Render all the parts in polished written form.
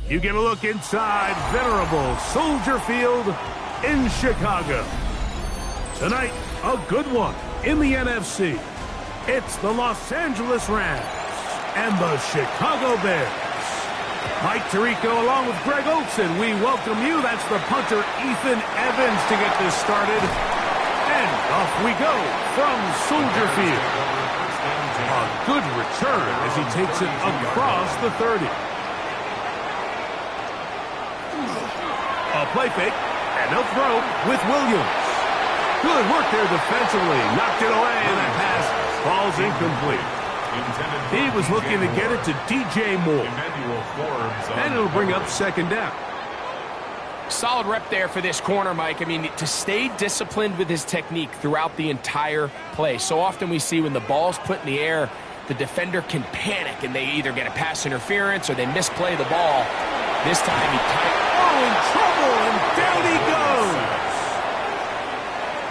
You get a look inside venerable Soldier Field in Chicago. Tonight, a good one in the NFC. It's the Los Angeles Rams and the Chicago Bears. Mike Tirico along with Greg Olson, we welcome you. That's the punter Ethan Evans to get this started. And off we go from Soldier Field. A good return as he takes it across the 30. A play fake, and they'll throw with Williams. Good work there defensively. Knocked it away, and that pass falls incomplete. He was looking to get it to DJ Moore. And it'll bring up second down. Solid rep there for this corner, Mike. I mean, to stay disciplined with his technique throughout the entire play. So often we see when the ball's put in the air, the defender can panic, and they either get a pass interference or they misplay the ball. This time he in trouble, and down he goes.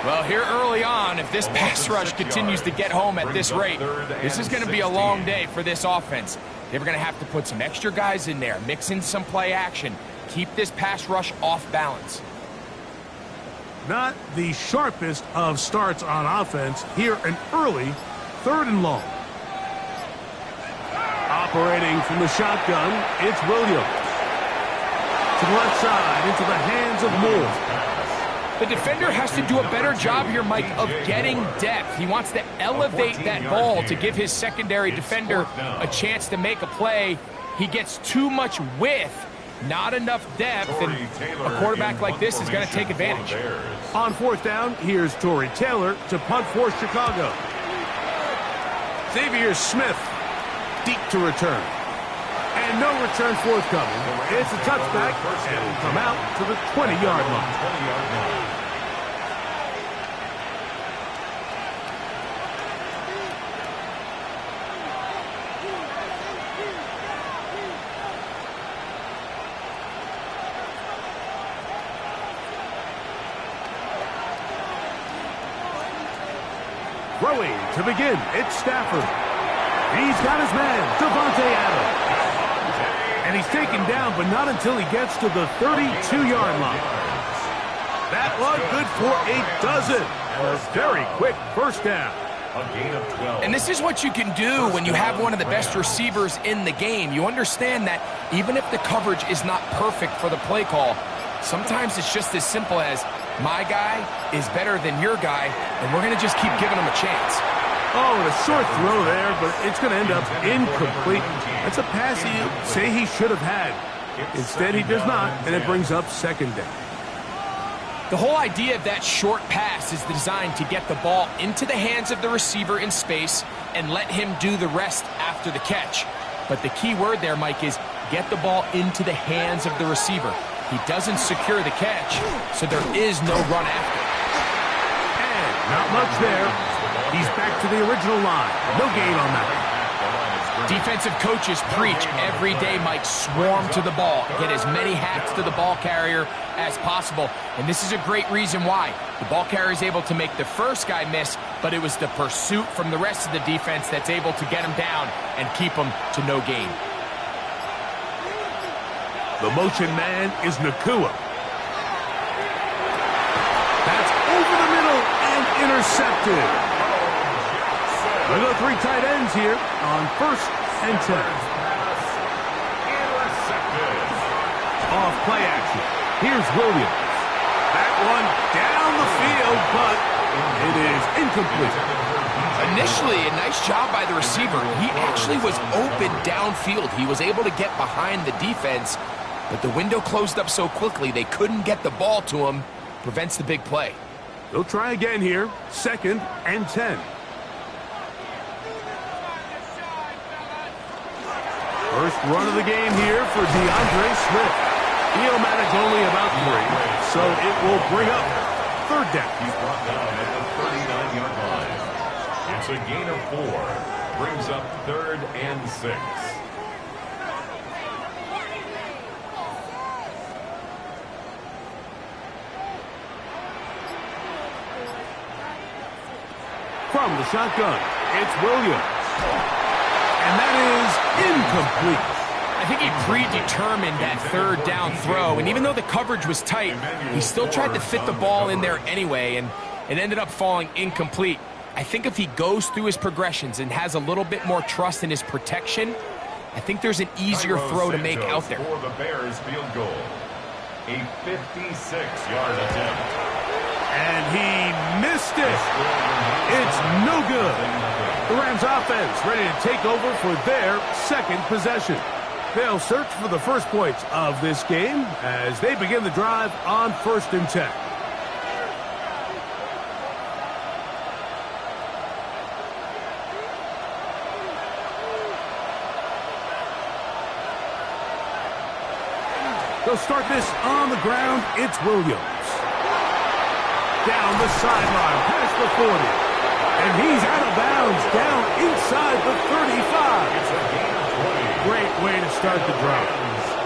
Well, here early on, if this pass rush continues to get home at this rate, this is going to be a long day for this offense. They're going to have to put some extra guys in there, mix in some play action, keep this pass rush off balance. Not the sharpest of starts on offense. Here an early 3rd and long. Operating from the shotgun, it's Williams. To the left side, into the hands of Moore. The defender has to do a better job here, Mike, of getting depth. He wants to elevate that ball to give his secondary defender a chance to make a play. He gets too much width, not enough depth, and a quarterback like this is going to take advantage. On 4th down, here's Torrey Taylor to punt for Chicago. Xavier Smith deep to return. And no return forthcoming. It's a touchback, and will come out to the 20-yard line. Throwing to begin, it's Stafford. He's got his man, Devontae Adams. And he's taken down, but not until he gets to the 32-yard line. That one good for a dozen. And a very quick first down. And this is what you can do when you have one of the best receivers in the game. You understand that even if the coverage is not perfect for the play call, sometimes it's just as simple as, my guy is better than your guy, and we're going to just keep giving him a chance. Oh, and a short throw there, but it's going to end up incomplete. That's a pass he'd say he should have had. Instead, he does not, and it brings up second down. The whole idea of that short pass is designed to get the ball into the hands of the receiver in space and let him do the rest after the catch. But the key word there, Mike, is get the ball into the hands of the receiver. He doesn't secure the catch, so there is no run after. And not much there. He's back to the original line. No gain on that. Defensive coaches preach every day, Mike, swarm to the ball. Get as many hats to the ball carrier as possible. And this is a great reason why. The ball carrier is able to make the first guy miss, but it was the pursuit from the rest of the defense that's able to get him down and keep him to no gain. The motion man is Nakua. That's over the middle and intercepted. We go 3 tight ends here on 1st and 10. Off play action. Here's Williams. That one down the field, but it is incomplete. Initially, a nice job by the receiver. He actually was open downfield. He was able to get behind the defense, but the window closed up so quickly they couldn't get the ball to him. Prevents the big play. They'll try again here. 2nd and 10. First run of the game here for DeAndre Swift. Neomatic only about 3, so it will bring up 3rd down. He's brought down at the 39-yard line. It's a gain of 4. Brings up 3rd and 6. From the shotgun, it's Williams. And that is incomplete. I think he predetermined that third down throw, and even though the coverage was tight, he still tried to fit the ball in there anyway, and it ended up falling incomplete. I think if he goes through his progressions and has a little bit more trust in his protection, I think there's an easier throw to make out there. For the Bears field goal, a 56-yard attempt. And he missed it. It's no good. The Rams offense ready to take over for their second possession. They'll search for the first points of this game as they begin the drive on 1st and 10. They'll start this on the ground. It's Williams. Down the sideline, past the 40. And he's out of bounds, down inside the 35. It's a gain of 20. Great way to start the drive.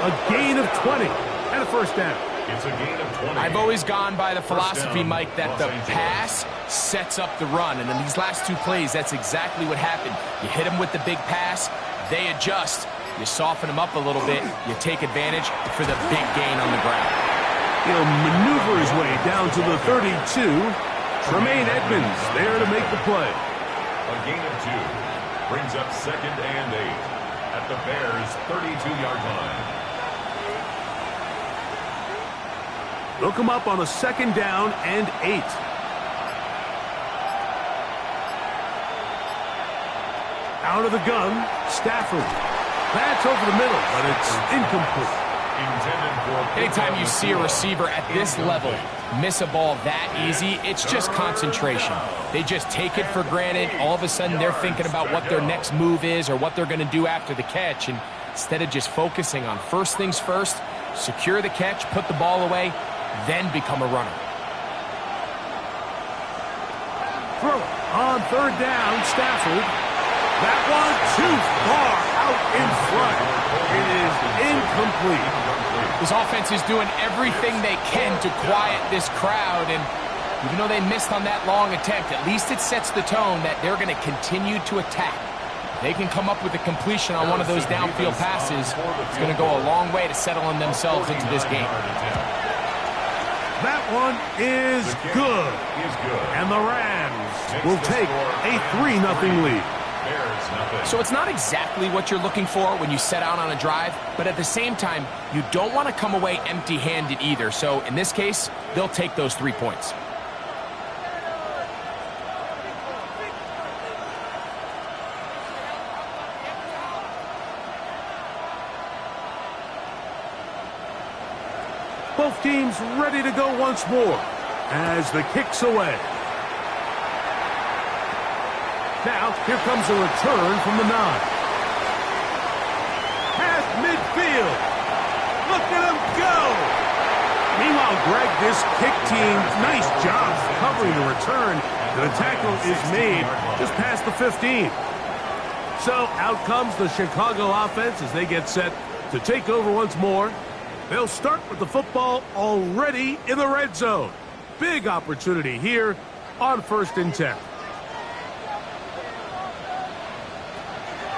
A gain of 20 and a first down. It's a gain of 20. I've always gone by the philosophy, down, Mike, that Los the Angeles. pass sets up the run. And in these last two plays, that's exactly what happened. You hit them with the big pass, they adjust. You soften them up a little bit, you take advantage for the big gain on the ground. He'll maneuver his way down to the 32. Tremaine Edmonds there to make the play. A gain of 2 brings up 2nd and 8 at the Bears' 32-yard line. They'll come up on a 2nd down and 8. Out of the gun, Stafford. That's over the middle, but it's incomplete. Anytime you see a receiver at this level miss a ball that easy, it's just concentration. They just take it for granted. All of a sudden, they're thinking about what their next move is or what they're going to do after the catch. And instead of just focusing on first things first, secure the catch, put the ball away, then become a runner. Throw on 3rd down, Stafford. That one too far out in front. It is incomplete. This offense is doing everything they can to quiet this crowd, and even though they missed on that long attempt, at least it sets the tone that they're going to continue to attack. They can come up with a completion on one of those downfield passes. It's going to go a long way to settling themselves into this game. That one is good. And the Rams will take a 3-0 lead. So it's not exactly what you're looking for when you set out on a drive, but at the same time, you don't want to come away empty-handed either. So in this case, they'll take those 3 points. Both teams ready to go once more as the kick's away. Now, here comes a return from the 9. Past midfield. Look at him go. Meanwhile, Greg, this kick team, nice job covering the return. And the tackle is made just past the 15. So out comes the Chicago offense as they get set to take over once more. They'll start with the football already in the red zone. Big opportunity here on 1st and 10.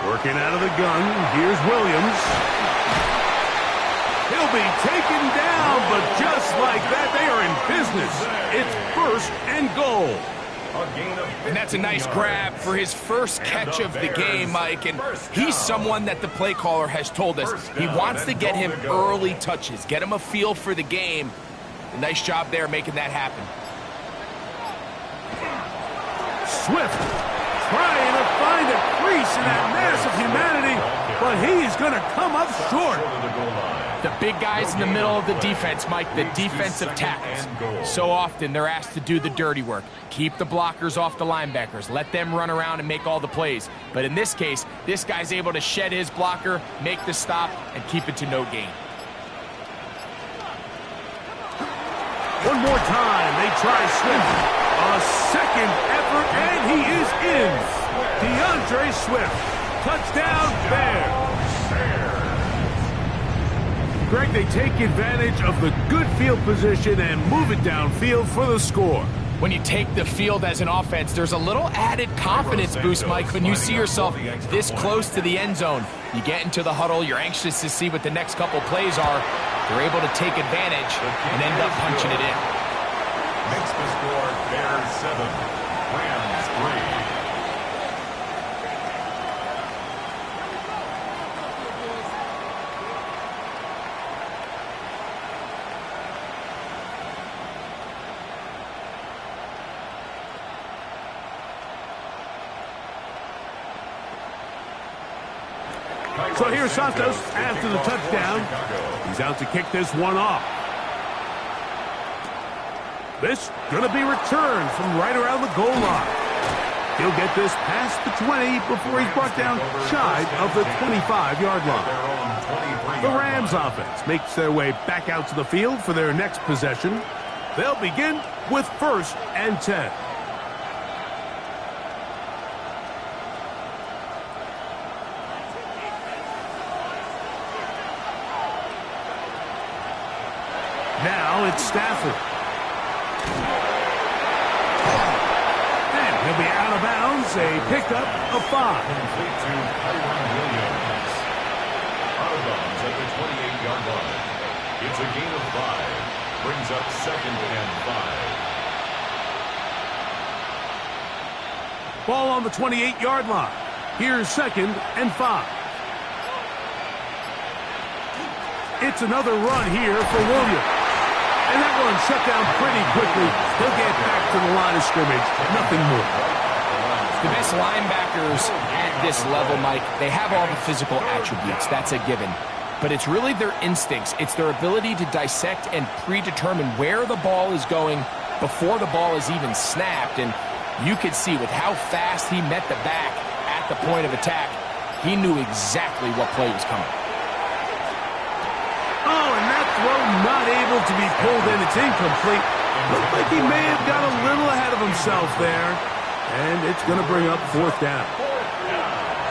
Working out of the gun, here's Williams. He'll be taken down, but just like that, they are in business. It's 1st and goal. And that's a nice grab for his first catch of the game, Mike. And he's someone that the play caller has told us he wants to get him early touches, get him a feel for the game. Nice job there making that happen. Swift trying to find a crease in that mass of humanity, but he's going to come up short. The big guys in the middle of the defense, Mike, the defensive tackles. So often they're asked to do the dirty work. Keep the blockers off the linebackers. Let them run around and make all the plays. But in this case, this guy's able to shed his blocker, make the stop, and keep it to no gain. One more time, they try Swift. A second effort, and he is in. DeAndre Swift. Touchdown, Bears. Greg, they take advantage of the good field position and move it downfield for the score. When you take the field as an offense, there's a little added confidence boost, Mike, when you see yourself this close to the end zone. You get into the huddle, you're anxious to see what the next couple plays are. You're able to take advantage and end up punching it in. Makes the score Bears 7, Rams 3. So here's Santos after the touchdown. He's out to kick this one off. This going to be returned from right around the goal line. He'll get this past the 20 before he's brought down shy of the 25-yard line. The Rams offense makes their way back out to the field for their next possession. They'll begin with 1st and 10. Now it's Stafford. And he'll be out of bounds, a pickup of 5. Complete to Kyron Williams. Out of bounds at the 28-yard line. It's a gain of 5. Brings up 2nd and 5. Ball on the 28-yard line. Here's 2nd and 5. It's another run here for Williams. And that run shut down pretty quickly. He'll get back to the line of scrimmage. Nothing more. The best linebackers at this level, Mike, they have all the physical attributes. That's a given. But it's really their instincts. It's their ability to dissect and predetermine where the ball is going before the ball is even snapped. And you could see with how fast he met the back at the point of attack, he knew exactly what play was coming. Oh, and that throw not able to be pulled in. It's incomplete. Looked like he may have got a little ahead of himself there. And it's going to bring up 4th down.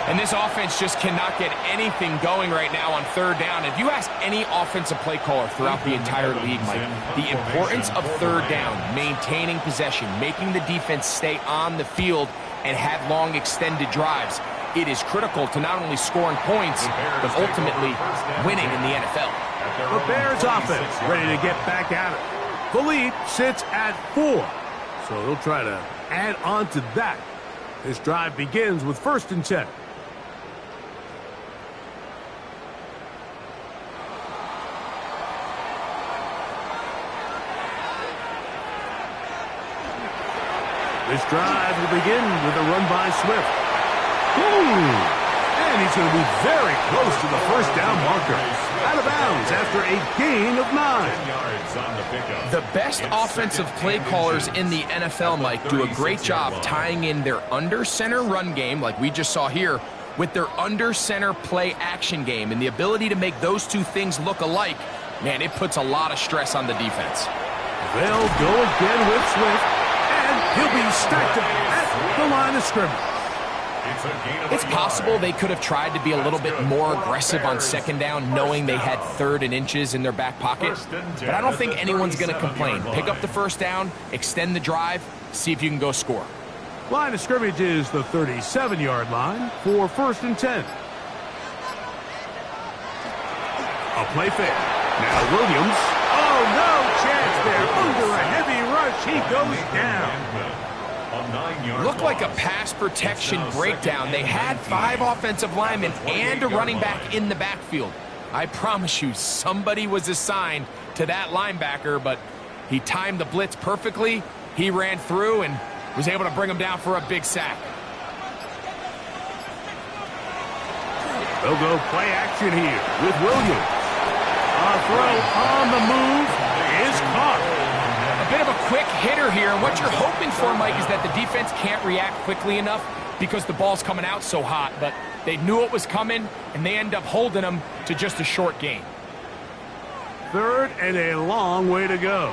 And this offense just cannot get anything going right now on 3rd down. If you ask any offensive play caller throughout the entire league, Mike, the importance of 3rd down, maintaining possession, making the defense stay on the field and have long extended drives, it is critical to not only scoring points, but ultimately winning in the NFL. The Bears offense ready to get back at it. The lead sits at 4. So they'll try to add on to that. This drive begins with 1st and 10. This drive will begin with a run by Swift. And he's going to be very close to the 1st down marker. Out of bounds after a gain of 9. The best offensive play callers in the NFL, Mike, do a great job tying in their under-center run game, like we just saw here, with their under-center play action game. And the ability to make those two things look alike, man, it puts a lot of stress on the defense. They'll go again with Swift, and he'll be stacked up at the line of scrimmage. It's possible they could have tried to be a little bit more aggressive on 2nd down, knowing they had 3rd and inches in their back pocket. But I don't think anyone's going to complain. Pick up the 1st down, extend the drive, see if you can go score. Line of scrimmage is the 37-yard line for 1st and 10. A play fake. Now Williams. Oh, no chance there. Under a heavy rush, he goes down. Looked like a pass protection breakdown. They had 5 offensive linemen and a running back in the backfield. I promise you, somebody was assigned to that linebacker, but he timed the blitz perfectly. He ran through and was able to bring him down for a big sack. They'll go play action here with Williams. A throw on the move is caught. A bit of a quick hitter here, and what you're hoping for, Mike, is that the defense can't react quickly enough because the ball's coming out so hot, but they knew it was coming, and they end up holding them to just a short gain. 3rd and a long way to go.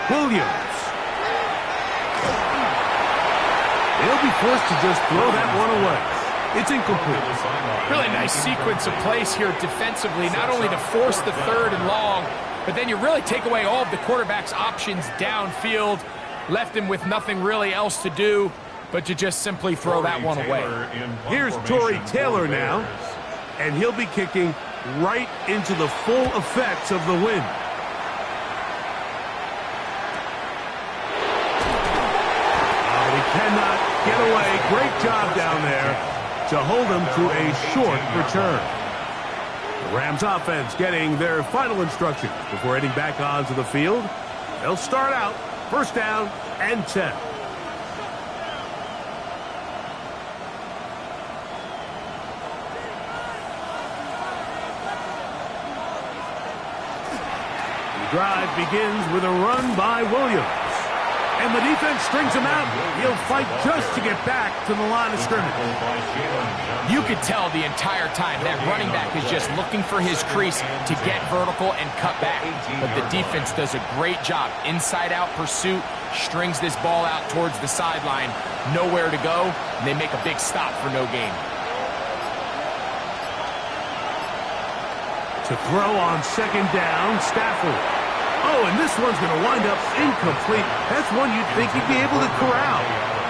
Williams. They'll be forced to just throw that one away. It's incomplete. Really nice sequence of plays here defensively, not only to force the 3rd and long, but then you really take away all of the quarterback's options downfield, left him with nothing really else to do but to just simply throw that one away. Here's Tory Taylor now, and he'll be kicking right into the full effects of the wind. Oh, he cannot get away. Great job down there to hold him to a short return. The Rams offense getting their final instructions before heading back onto the field. They'll start out first down and 10. Drive begins with a run by Williams. And the defense strings him out. He'll fight just to get back to the line of scrimmage. You could tell the entire time that running back is just looking for his crease to get vertical and cut back. But the defense does a great job. Inside-out pursuit, strings this ball out towards the sideline. Nowhere to go, and they make a big stop for no gain. To throw on second down, Stafford. Oh, and this one's going to wind up incomplete. That's one you'd think he'd be able to corral.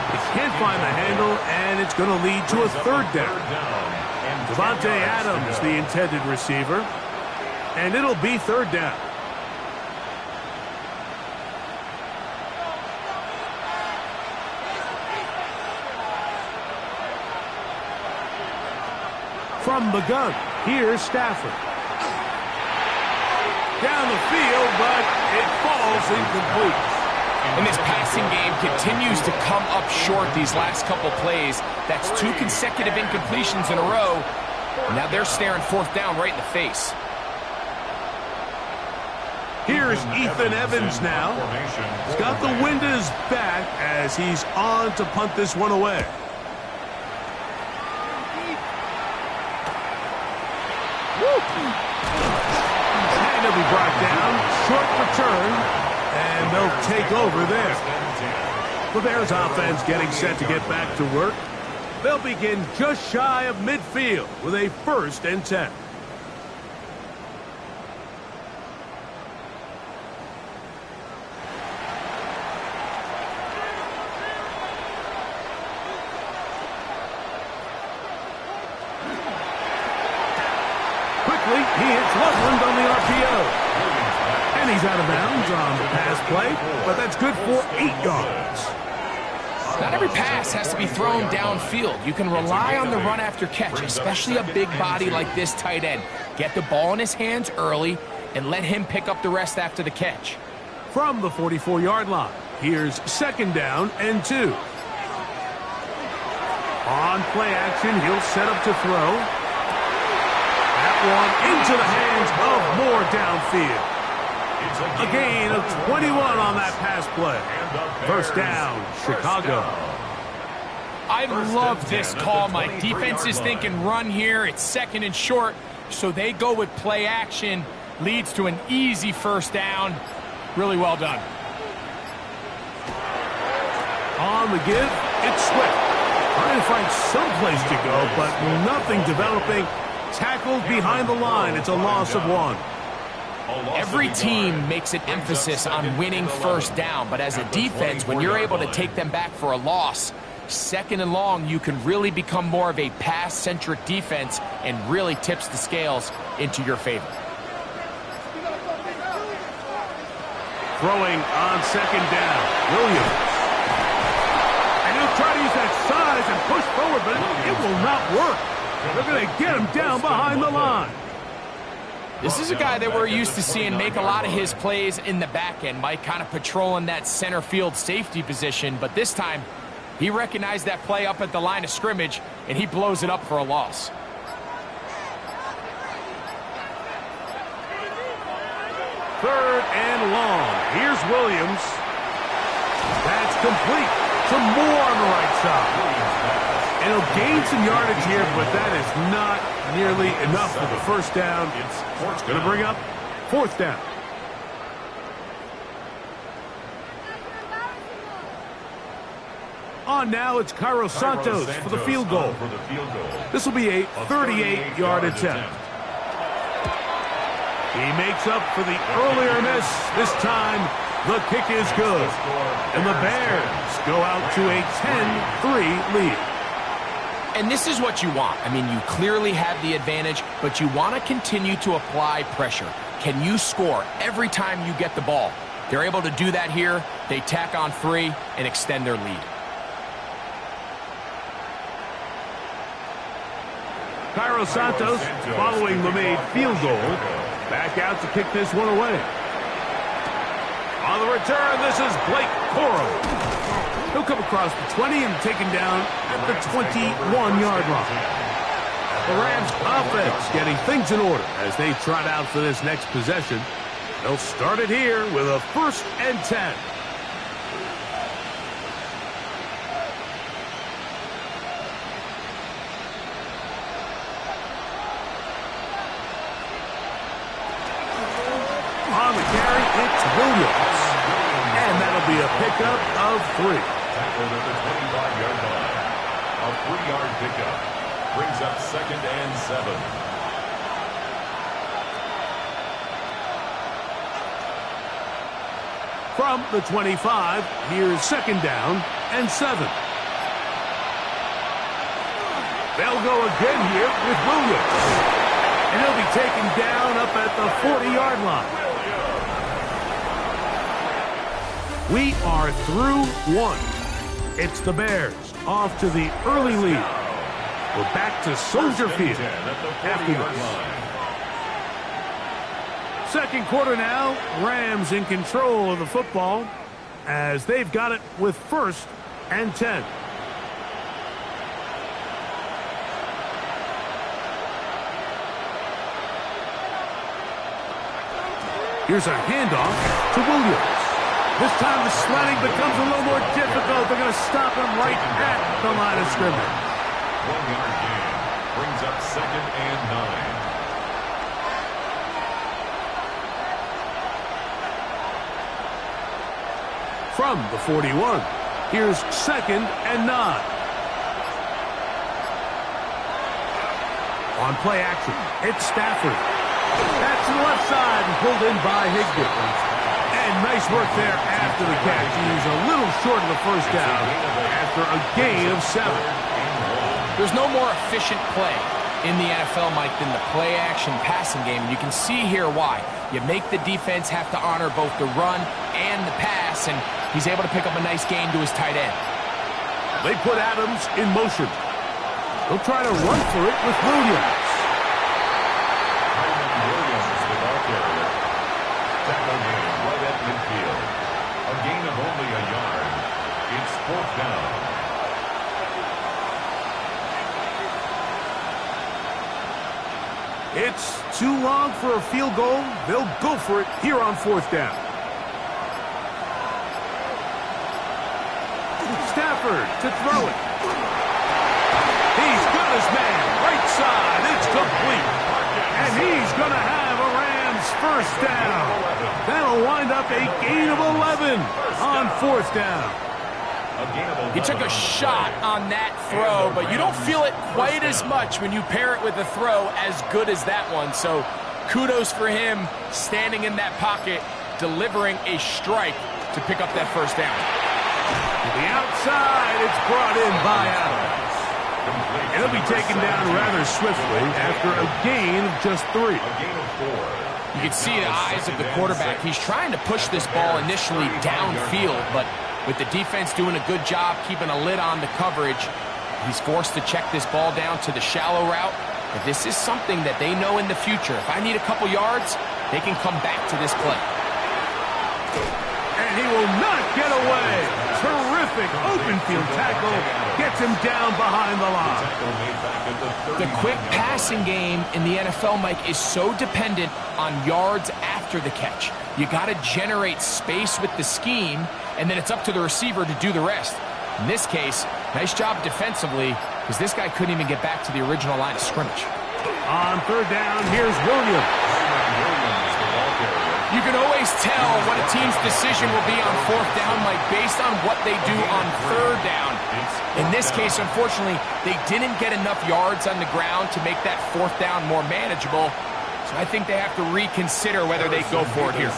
He can't find the handle, and it's going to lead to a third down. Devontae Adams, the intended receiver, and it'll be third down. From the gun, here's Stafford. Down the field, but it falls incomplete. And this passing game continues to come up short these last couple plays. That's 2 consecutive incompletions in a row. Now they're staring fourth down right in the face. Here's Ethan Evans now. He's got the wind at his back as he's on to punt this one away. And he'll be brought down. Short return. And they'll take over there. The Bears offense getting set to get back to work. They'll begin just shy of midfield with a first and 10. Quickly, he hits Loveland on the RPO. And he's out of bounds on the pass play, but that's good for 8 yards. Not every pass has to be thrown downfield. You can rely on the run after catch, especially a big body like this tight end. Get the ball in his hands early and let him pick up the rest after the catch. From the 44-yard line, here's second down and 2. On play action, he'll set up to throw. That one into the hands of Moore downfield. A gain of 21 on that pass play. First down, Chicago. I love this call. My defense is thinking run here. It's second and short, so they go with play action. Leads to an easy first down. Really well done. On the give, it's Swift. Trying to find some place to go, but nothing developing. Tackled behind the line. It's a loss of 1. Every team makes an emphasis on winning first down, but as a defense, when you're able to take them back for a loss, second and long, you can really become more of a pass-centric defense and really tips the scales into your favor. Throwing on second down, Williams. And he'll try to use that size and push forward, but it will not work. They're going to get him down behind the line. This is a guy that we're used to seeing make a lot of his plays in the back end. Mike kind of patrolling that center field safety position, but this time he recognized that play up at the line of scrimmage, and he blows it up for a loss. Third and long. Here's Williams. That's complete to Moore on the right side. And he'll gain some yardage here, but that is not nearly enough for the first down. It's going to bring up fourth down. On now, it's Cairo Santos for the field goal. This will be a 38-yard attempt. He makes up for the earlier miss. This time, the kick is good. And the Bears go out to a 10-3 lead. And this is what you want. I mean, you clearly have the advantage, but you want to continue to apply pressure. Can you score every time you get the ball? They're able to do that here. They tack on 3 and extend their lead. Cairo Santos, following the made field goal, back out to kick this one away. On the return, this is Blake Corum. He'll come across the 20 and taken down at the 21-yard line. The Rams offense getting things in order as they trot out for this next possession. They'll start it here with a 1st and 10. On the carry, it's Williams. And that'll be a pickup of 3. Tackled at the 25-yard line. A 3-yard pickup brings up 2nd and 7. From the 25, here's 2nd down and 7. They'll go again here with Williams. And he'll be taken down up at the 40-yard line. We are through 1. It's the Bears off to the early lead. We're back to Soldier Field after this. Second quarter now, Rams in control of the football as they've got it with 1st and 10. Here's a handoff to Williams. This time the sledding becomes a little more difficult. They're going to stop him right at the line of scrimmage. 1-yard gain brings up 2nd and 9. From the 41, here's 2nd and 9. On play action, it's Stafford. That's to the left side and pulled in by Higbee. And nice work there after the catch. He's a little short of the 1st down after a gain of 7. There's no more efficient play in the NFL, Mike, than the play-action passing game. And you can see here why. You make the defense have to honor both the run and the pass, and he's able to pick up a nice gain to his tight end. They put Adams in motion. They'll try to run for it with Williams. Williams is the ball carrier. Tackle gain right at midfield. A gain of only a yard. It's 4th down. It's too long for a field goal. They'll go for it here on 4th down. Stafford to throw it. He's got his man. Right side. It's complete. And he's going to have a Rams 1st down. That'll wind up a gain of 11 on 4th down. He took a shot on that throw, but you don't feel it quite as much when you pair it with a throw as good as that one. So kudos for him standing in that pocket, delivering a strike to pick up that 1st down. To the outside, it's brought in by Adams. And he'll be taken down rather swiftly after a gain of just 3. A gain of 4. You can see the eyes of the quarterback. He's trying to push this ball initially downfield, but with the defense doing a good job keeping a lid on the coverage, he's forced to check this ball down to the shallow route. But this is something that they know in the future. If I need a couple yards, they can come back to this play. And he will not get away. Terrific open field tackle. Gets him down behind the line. The quick passing game in the NFL, Mike, is so dependent on yards after the catch. You got to generate space with the scheme, and then it's up to the receiver to do the rest. In this case, nice job defensively, because this guy couldn't even get back to the original line of scrimmage. On 3rd down, here's Williams. You can always tell what a team's decision will be on 4th down, Mike, based on what they do on 3rd down. In this case, unfortunately, they didn't get enough yards on the ground to make that 4th down more manageable. So I think they have to reconsider whether they go for it here.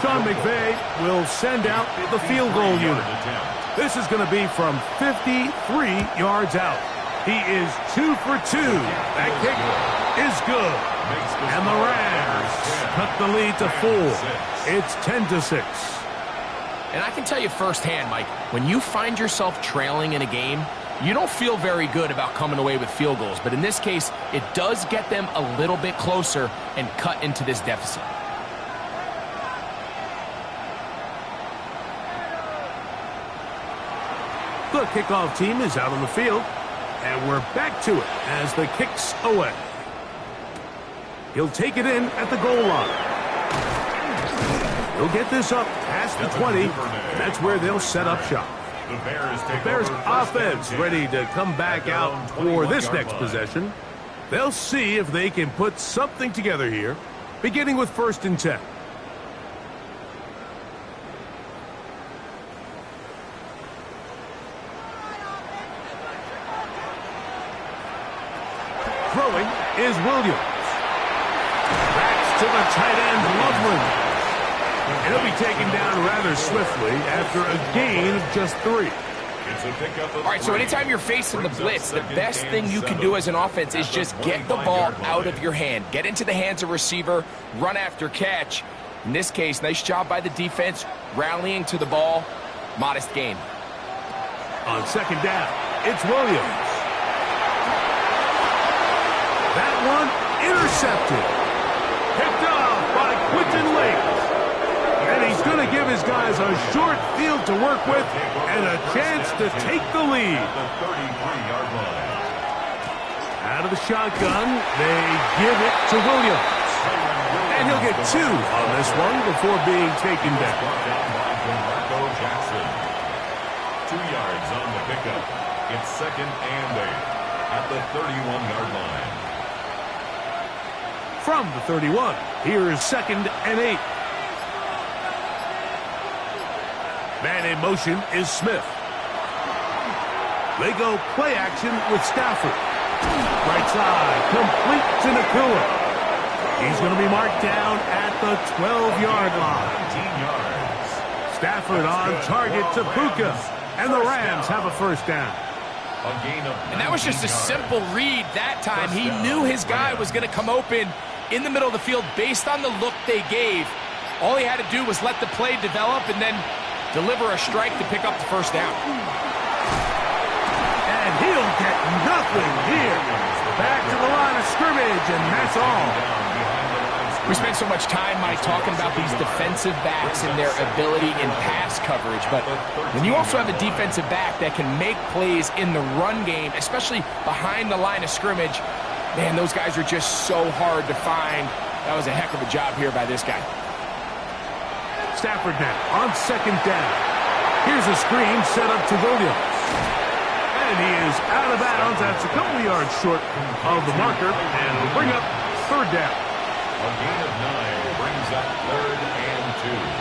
Sean McVay will send out the field goal unit. This is going to be from 53 yards out. He is 2 for 2. That kick is good. And the Rams cut the lead to 4. It's 10-6. And I can tell you firsthand, Mike, when you find yourself trailing in a game, you don't feel very good about coming away with field goals. But in this case, it does get them a little bit closer and cut into this deficit. The kickoff team is out on the field, and we're back to it as the kick's away. He'll take it in at the goal line. He'll get this up past the 20, and that's where they'll set up shop. The Bears offense ready to come back out for this next possession. They'll see if they can put something together here, beginning with 1st and 10. Throwing is Williams. Backs to the tight end, Loveland. He'll be taken down rather swiftly after a gain of just 3. All right, so anytime you're facing the blitz, the best thing you can do as an offense is just get the ball out of your hand. Get into the hands of receiver, run after catch. In this case, nice job by the defense, rallying to the ball. Modest gain. On 2nd down, it's Williams. That one intercepted. Picked off by Quinton Lake. And he's going to give his guys a short field to work with and a chance to take the lead. Out of the shotgun, they give it to Williams. And he'll get 2 on this one before being taken down. 2 yards on the pickup. It's 2nd and 8 at the 31-yard line. From the 31, here is 2nd and 8. Man in motion is Smith. They go play action with Stafford. Right side, complete to Nakua. He's going to be marked down at the 12-yard line. 19 yards. Stafford on target to Puka. And the Rams have a 1st down. And that was just a simple read that time. He knew his guy was going to come open in the middle of the field based on the look they gave. All he had to do was let the play develop and then deliver a strike to pick up the 1st down. And he'll get nothing here. Back to the line of scrimmage, and that's all. We spent so much time, Mike, talking about these defensive backs and their ability in pass coverage. But when you also have a defensive back that can make plays in the run game, especially behind the line of scrimmage, man, those guys are just so hard to find. That was a heck of a job here by this guy. Stafford now on 2nd down. Here's a screen set up to Williams. And he is out of bounds. That's a couple of yards short of the marker. And it'll bring up 3rd down. A gain of 9 brings up 3rd and 2.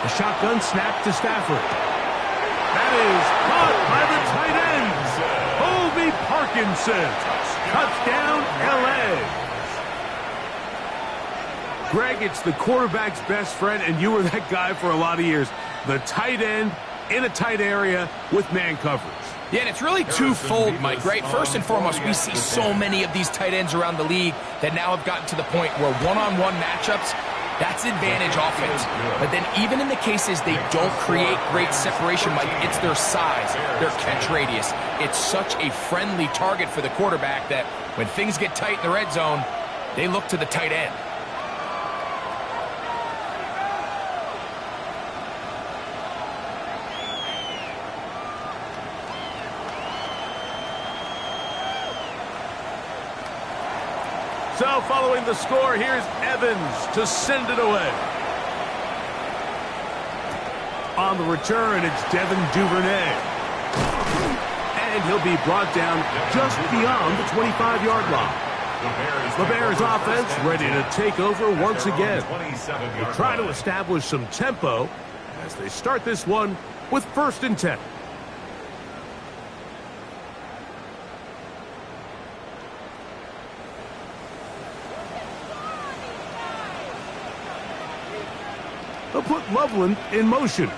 A shotgun snap to Stafford. That is caught by the tight end. Colby Parkinson. Touchdown, L.A. Greg, it's the quarterback's best friend, and you were that guy for a lot of years. The tight end in a tight area with man coverage. Yeah, and it's really twofold, Mike, right? First and foremost, we see so many of these tight ends around the league that now have gotten to the point where one-on-one matchups, that's advantage offense. But then even in the cases they don't create great separation, Mike, it's their size, their catch radius. It's such a friendly target for the quarterback that when things get tight in the red zone, they look to the tight end. So following the score, here's Evans to send it away. On the return, it's Devin Duvernay. And he'll be brought down just beyond the 25-yard line. The Bears offense ready to take over once again. They try to establish some tempo as they start this one with 1st and 10. They'll put Loveland in motion.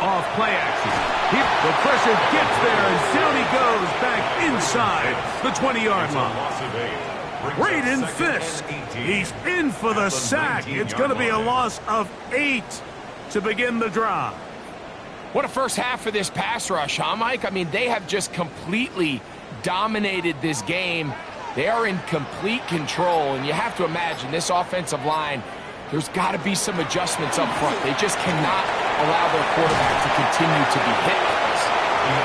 Off play action. The pressure gets there, and down he goes back inside the 20-yard line. Braden Fisk. He's in for the sack. It's going to be a loss of 8 to begin the drive. What a first half for this pass rush, huh, Mike? I mean, they have just completely dominated this game. They are in complete control, and you have to imagine this offensive line, there's got to be some adjustments up front. They just cannot allow their quarterback to continue to be hit like this.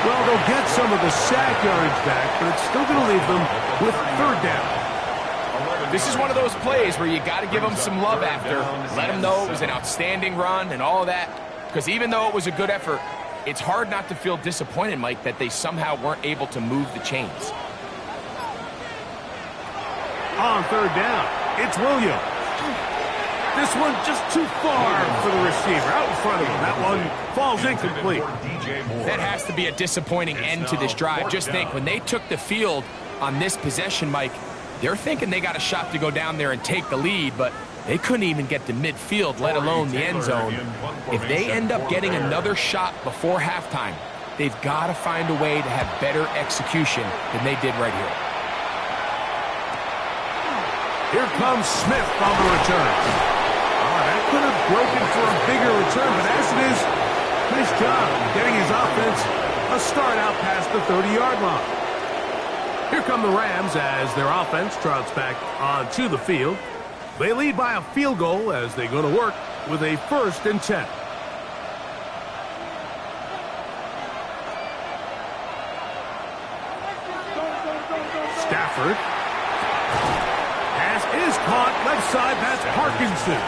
Well, they'll get some of the sack yardage back, but it's still going to leave them with 3rd down. This is one of those plays where you got to give them some love after. Let them know it was an outstanding run and all of that. Because even though it was a good effort, it's hard not to feel disappointed, Mike, that they somehow weren't able to move the chains. On 3rd down, it's Williams. This one just too far for the receiver. Out in front of him. That one falls incomplete. That has to be a disappointing end to this drive. Just think, when they took the field on this possession, Mike, they're thinking they got a shot to go down there and take the lead, but they couldn't even get to midfield, let alone the end zone. If they end up getting another shot before halftime, they've got to find a way to have better execution than they did right here. Here comes Smith on the return. That could have broken for a bigger return, but as it is, nice job getting his offense a start out past the 30-yard line. Here come the Rams as their offense trots back onto the field. They lead by a field goal as they go to work with a 1st and 10. Stafford. Pass is caught. Left side, that's Parkinson.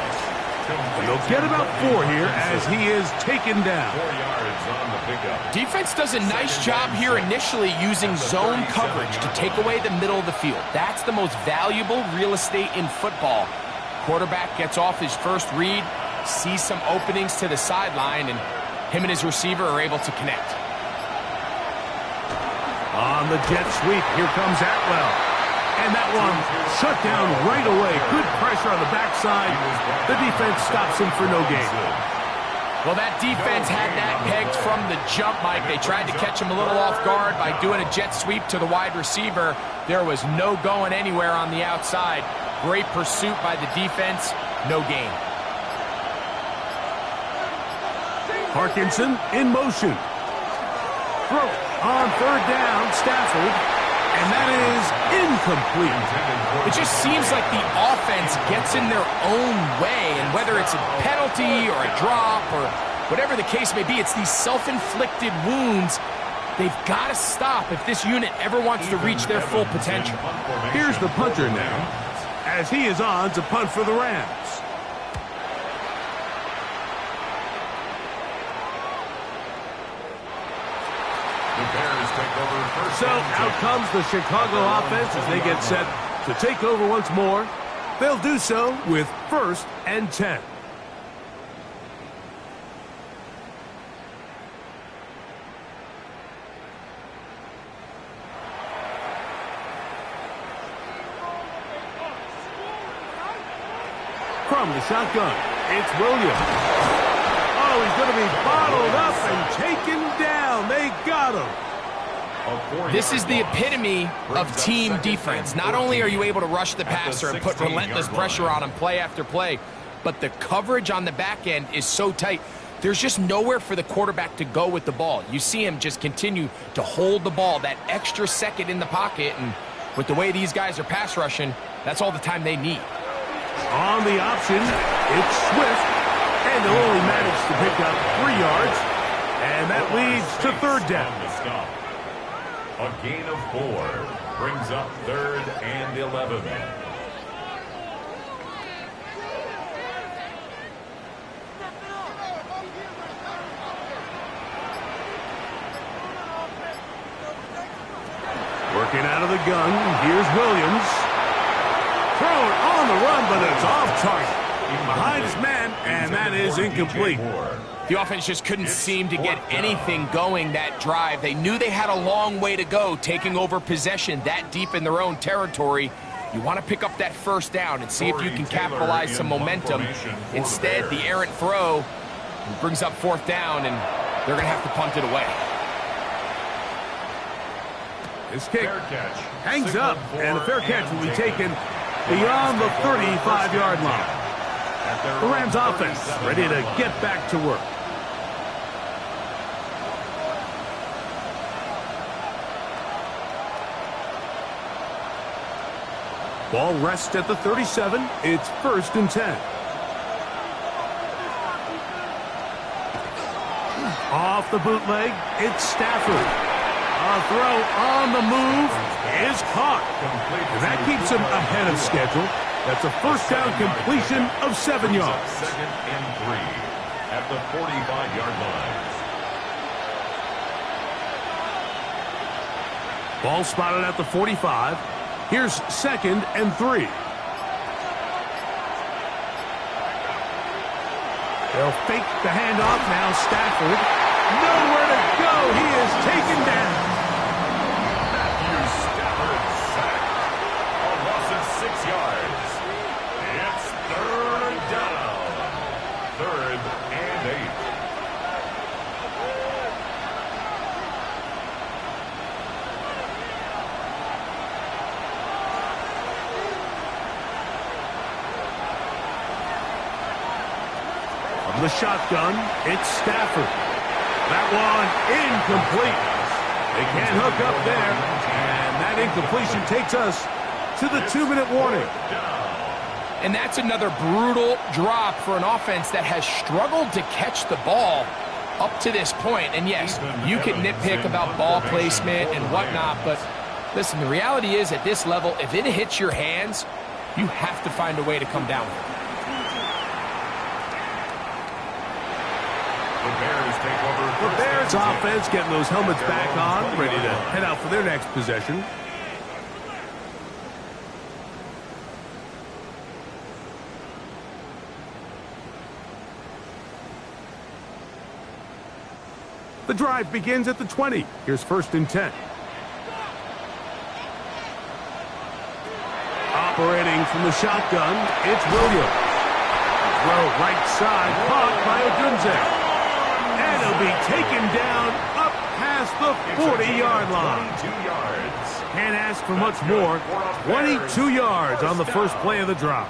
They'll get about 4 here as he is taken down. 4 yards on the pickup. Defense does a nice job here initially using zone coverage to take away the middle of the field. That's the most valuable real estate in football. Quarterback gets off his first read, sees some openings to the sideline, and him and his receiver are able to connect. On the jet sweep, here comes Atwell. And that one shut down right away. Good pressure on the backside. The defense stops him for no gain. Well, that defense had that pegged from the jump, Mike. They tried to catch him a little off guard by doing a jet sweep to the wide receiver. There was no going anywhere on the outside. Great pursuit by the defense. No gain. Parkinson in motion. Throw on 3rd down, Stafford. And that is incomplete. It just seems like the offense gets in their own way, and whether it's a penalty or a drop or whatever the case may be, it's these self-inflicted wounds. They've got to stop if this unit ever wants to reach their full potential. Here's the punter now, as he is on to punt for the Rams. So out comes the Chicago offense as they get set to take over once more. They'll do so with 1st and 10. From the shotgun, it's Williams. Oh, he's going to be bottled up and taken down. They got him. This is the epitome of team defense. Not only are you able to rush the passer and put relentless pressure on him play after play, but the coverage on the back end is so tight. There's just nowhere for the quarterback to go with the ball. You see him just continue to hold the ball that extra second in the pocket, and with the way these guys are pass rushing, that's all the time they need. On the option, it's Swift, and they'll only manage to pick up 3 yards, and that leads to 3rd down. A gain of 4 brings up 3rd and 11. the gun. Here's Williams. Thrown on the run, but it's off target. Behind his man, and that is incomplete. The offense just couldn't seem to get anything going that drive. They knew they had a long way to go, taking over possession that deep in their own territory. You want to pick up that first down and see if you can capitalize some momentum. Instead, the errant throw brings up fourth down, and they're going to have to punt it away. This kick hangs up, and the fair catch will be taken beyond the 35-yard line. The Rams offense ready to get back to work. Ball rests at the 37. It's 1st and 10. Off the bootleg, it's Stafford. A throw on the move is caught. And that keeps him ahead of schedule. That's a first down completion of 7 yards. 2nd and 3 at the 45-yard line. Ball spotted at the 45. Here's 2nd and 3. They'll fake the handoff now. Stafford. Nowhere to go. He is taken down. Stafford sacked. A loss of 6 yards. It's 3rd down. 3rd and 8. From the shotgun, it's Stafford. That one incomplete. They can't hook up there. And that incompletion takes us to the 2-minute warning. And that's another brutal drop for an offense that has struggled to catch the ball up to this point. And yes, you can nitpick about ball placement and whatnot, but listen, the reality is at this level, if it hits your hands, you have to find a way to come down with it. The Bears offense getting those helmets back on, ready to head out for their next possession. The drive begins at the 20. Here's 1st and 10. Operating from the shotgun, it's Williams. Throw right side, caught by Odunze. And he'll be taken down up past the 40-yard line. 22 yards. Can't ask for much more. 22 yards on the first play of the drive.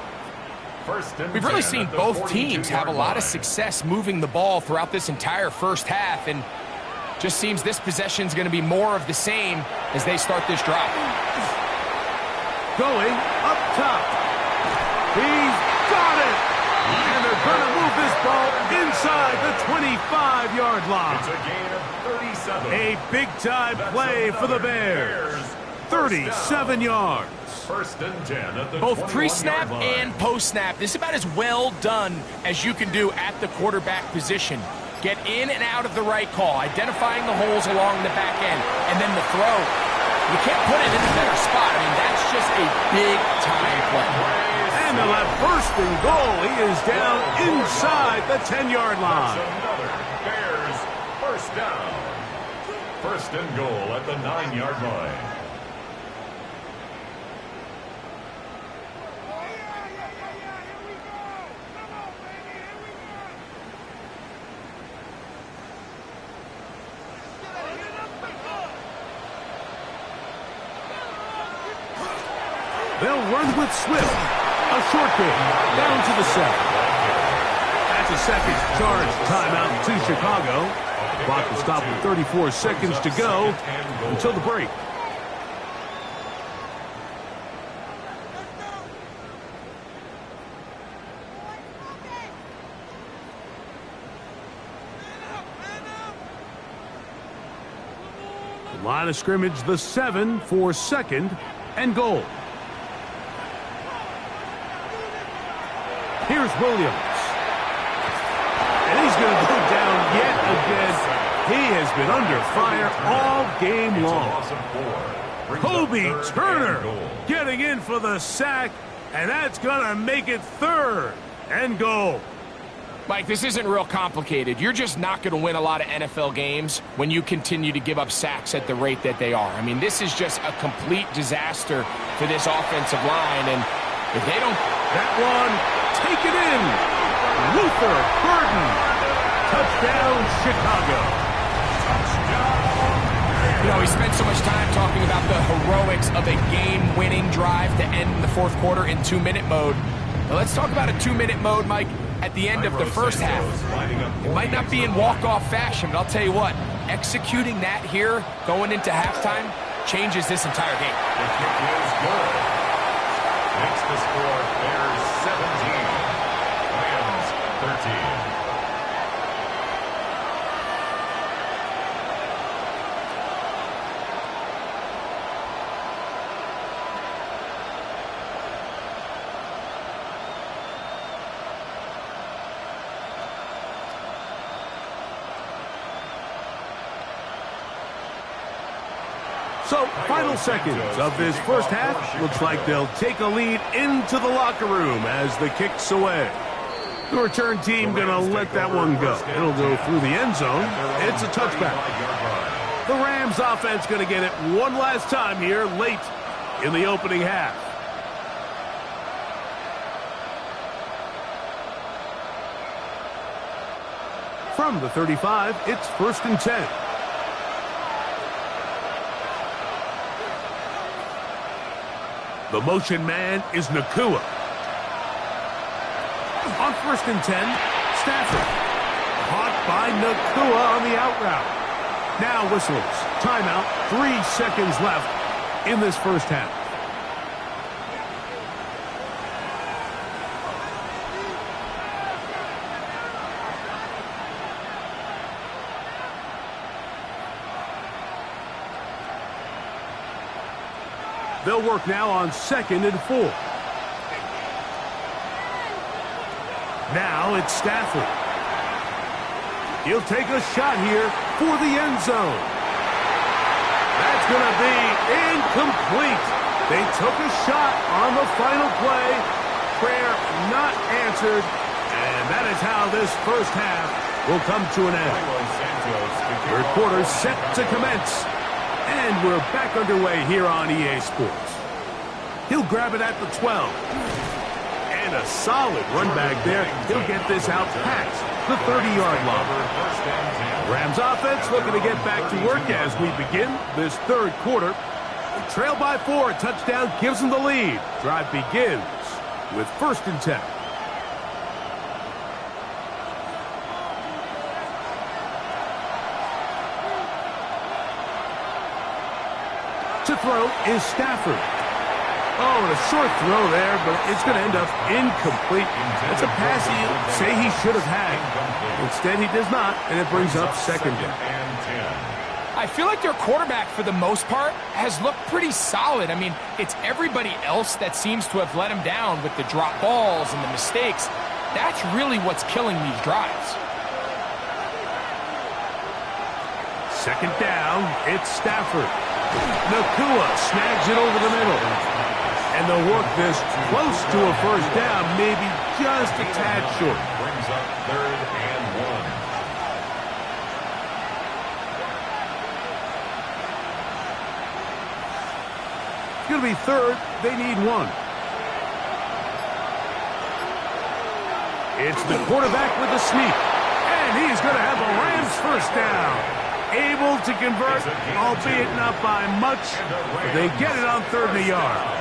We've really seen both teams have a lot of success moving the ball throughout this entire first half, and just seems this possession is going to be more of the same as they start this drive. Going up top. He's got it. And they're going to move this ball inside the 25-yard line. It's a gain of 37. A big-time play for the Bears. 37 yards. 1st and 10 at the Both pre-snap line. and post-snap. This is about as well done as you can do at the quarterback position. Get in and out of the right call, identifying the holes along the back end, and then the throw. You can't put it in a better spot. I mean, that's just a big-time play. And they'll have 1st and goal. He is down inside the 10-yard line. Another Bears 1st down. 1st and goal at the 9-yard line. They'll run with Swift. A short kick down to the 7. That's a second charge timeout to Chicago. Clock will stop with 34 seconds to go until the break. The line of scrimmage, the 7 for 2nd and goal. Here's Williams. And he's going to go down yet again. He has been under fire all game long. It's a loss of 4. Brings up Kobe 3rd and Turner goal. getting in for the sack, and that's going to make it 3rd and goal. Mike, this isn't real complicated. You're just not going to win a lot of NFL games when you continue to give up sacks at the rate that they are. I mean, this is just a complete disaster for this offensive line, and if they don't... That one, take it in. Luther Burden. Touchdown, Chicago. You know, we spent so much time talking about the heroics of a game-winning drive to end the fourth quarter in 2-minute mode. Now let's talk about a 2-minute mode, Mike, at the end of the first half. It might not be in walk-off fashion, but I'll tell you what, executing that here, going into halftime, changes this entire game. The kick is good. Makes the score Bears 17, Rams 13. So, final seconds of this first half. Looks like they'll take a lead into the locker room as the kick's away. The return team going to let that one go. It'll go through the end zone. It's a touchback. The Rams offense going to get it one last time here late in the opening half. From the 35, it's 1st and 10. The motion man is Nakua. On 1st and 10, Stafford. Caught by Nakua on the out route. Now whistles. Timeout. 3 seconds left in this first half. They'll work now on 2nd and 4. Now it's Stafford. He'll take a shot here for the end zone. That's going to be incomplete. They took a shot on the final play. Prayer not answered. And that is how this first half will come to an end. Third quarter set to commence. And we're back underway here on EA Sports. He'll grab it at the 12. And a solid run back there. He'll get this out past the 30-yard line. Rams offense looking to get back to work as we begin this third quarter. They trail by 4. A touchdown gives them the lead. Drive begins with 1st and 10. To throw is Stafford. Oh, and a short throw there, but it's going to end up incomplete. That's a pass he'd say he should have had. Instead, he does not, and it brings up 2nd down. I feel like their quarterback, for the most part, has looked pretty solid. I mean, it's everybody else that seems to have let him down with the drop balls and the mistakes. That's really what's killing these drives. 2nd down, it's Stafford. Nakua snags it over the middle. And they'll work this close to a first down, maybe just a tad short. Brings up 3rd and 1. It's going to be 3rd. They need 1. It's the quarterback with the sneak. And he's going to have a Rams first down. Able to convert, albeit not by much. But they get it on 3rd and a yard.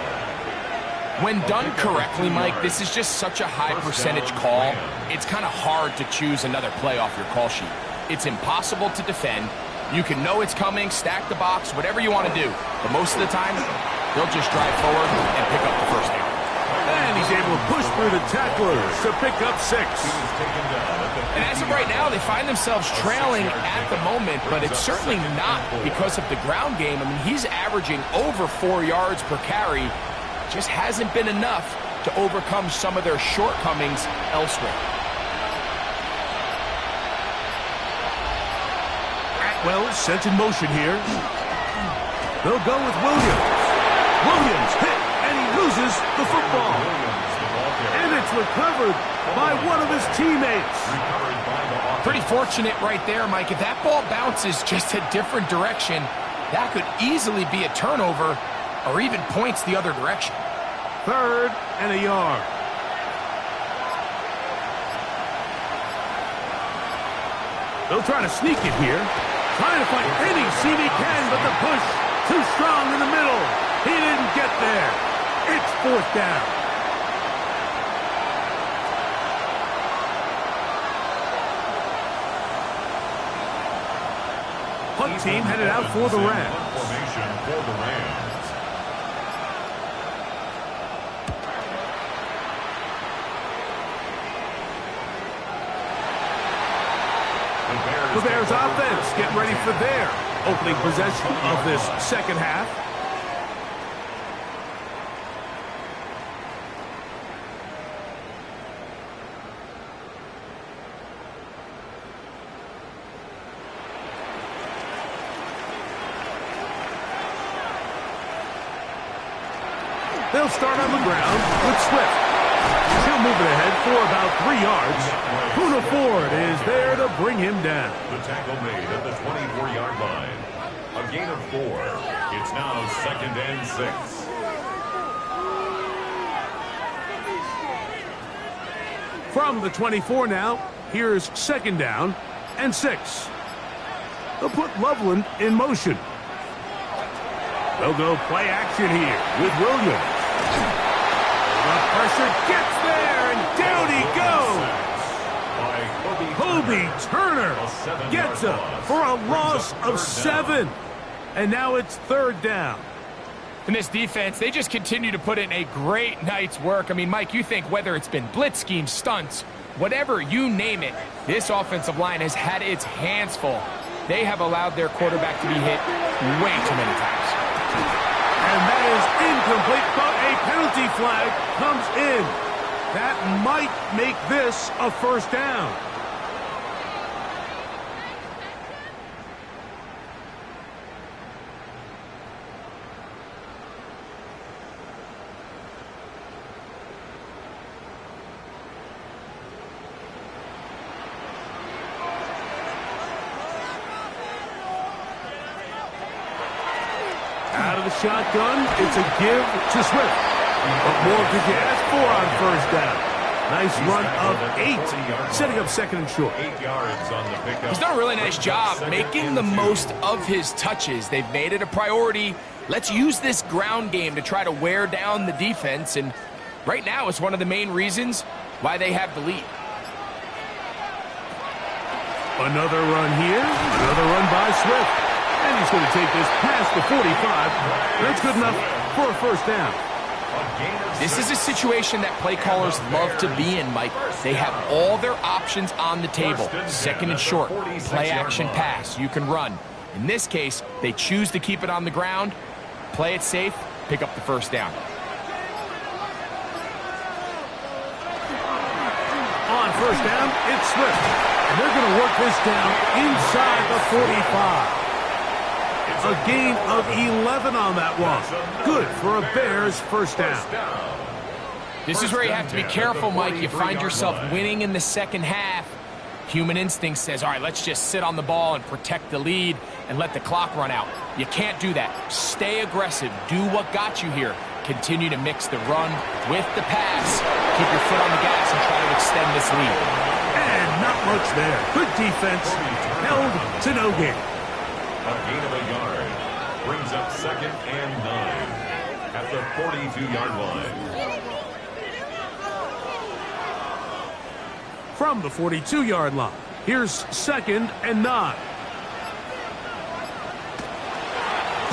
When done correctly, Mike, this is just such a high percentage call. It's kind of hard to choose another play off your call sheet. It's impossible to defend. You can know it's coming, stack the box, whatever you want to do. But most of the time, they'll just drive forward and pick up the first down. And he's able to push through the tacklers to pick up 6. And as of right now, they find themselves trailing at the moment, but it's certainly not because of the ground game. I mean, he's averaging over 4 yards per carry. Just hasn't been enough to overcome some of their shortcomings elsewhere. Atwell sent in motion here. They'll go with Williams. Williams hit, and he loses the football. And it's recovered by one of his teammates. Pretty fortunate right there, Mike. If that ball bounces just a different direction, that could easily be a turnover or even points the other direction. 3rd and a yard. They'll try to sneak it here. Trying to find any seam he can, but the push too strong in the middle. He didn't get there. It's 4th down. Punt team headed out for the Rams. Formation for the Rams. The Bears offense getting ready for their opening possession of this second half. They'll start on the ground with Swift. He'll move it ahead for about 3 yards. Poona Ford is there to bring him down. The tackle made at the 24-yard line. A gain of 4. It's now 2nd and 6. From the 24 now, here's 2nd down and 6. They'll put Loveland in motion. They'll go play action here with Williams. The pressure gets there, and down he goes. Kobe Turner gets up for a loss of 7. And now it's 3rd down. And this defense, they just continue to put in a great night's work. I mean, Mike, you think whether it's been blitz schemes, stunts, whatever you name it, this offensive line has had its hands full. They have allowed their quarterback to be hit way too many times. And that is incomplete, but a penalty flag comes in. That might make this a 1st down. Out of the shotgun, it's a give to Swift. What more could you ask for on 1st down? Nice run of 8, setting up 2nd and short. 8 yards on the pickup. He's done a really nice job making the most of his touches. They've made it a priority. Let's use this ground game to try to wear down the defense, and right now it's one of the main reasons why they have the lead. Another run here, another run by Swift. And he's going to take this past the 45. That's good enough for a 1st down. This is a situation that play callers love to be in, Mike. They have all their options on the table. 2nd and short, play action pass, you can run. In this case, they choose to keep it on the ground, play it safe, pick up the 1st down. On 1st down, it's Swift. And they're going to work this down inside the 45. A gain of 11 on that one. Good for a Bears 1st down. This is where you have to be careful, Mike. You find yourself winning in the second half. Human instinct says, all right, let's just sit on the ball and protect the lead and let the clock run out. You can't do that. Stay aggressive. Do what got you here. Continue to mix the run with the pass. Keep your foot on the gas and try to extend this lead. And not much there. Good defense. Held to no gain. A gain of a yard brings up 2nd and 9 at the 42-yard line. From the 42-yard line, here's 2nd and 9.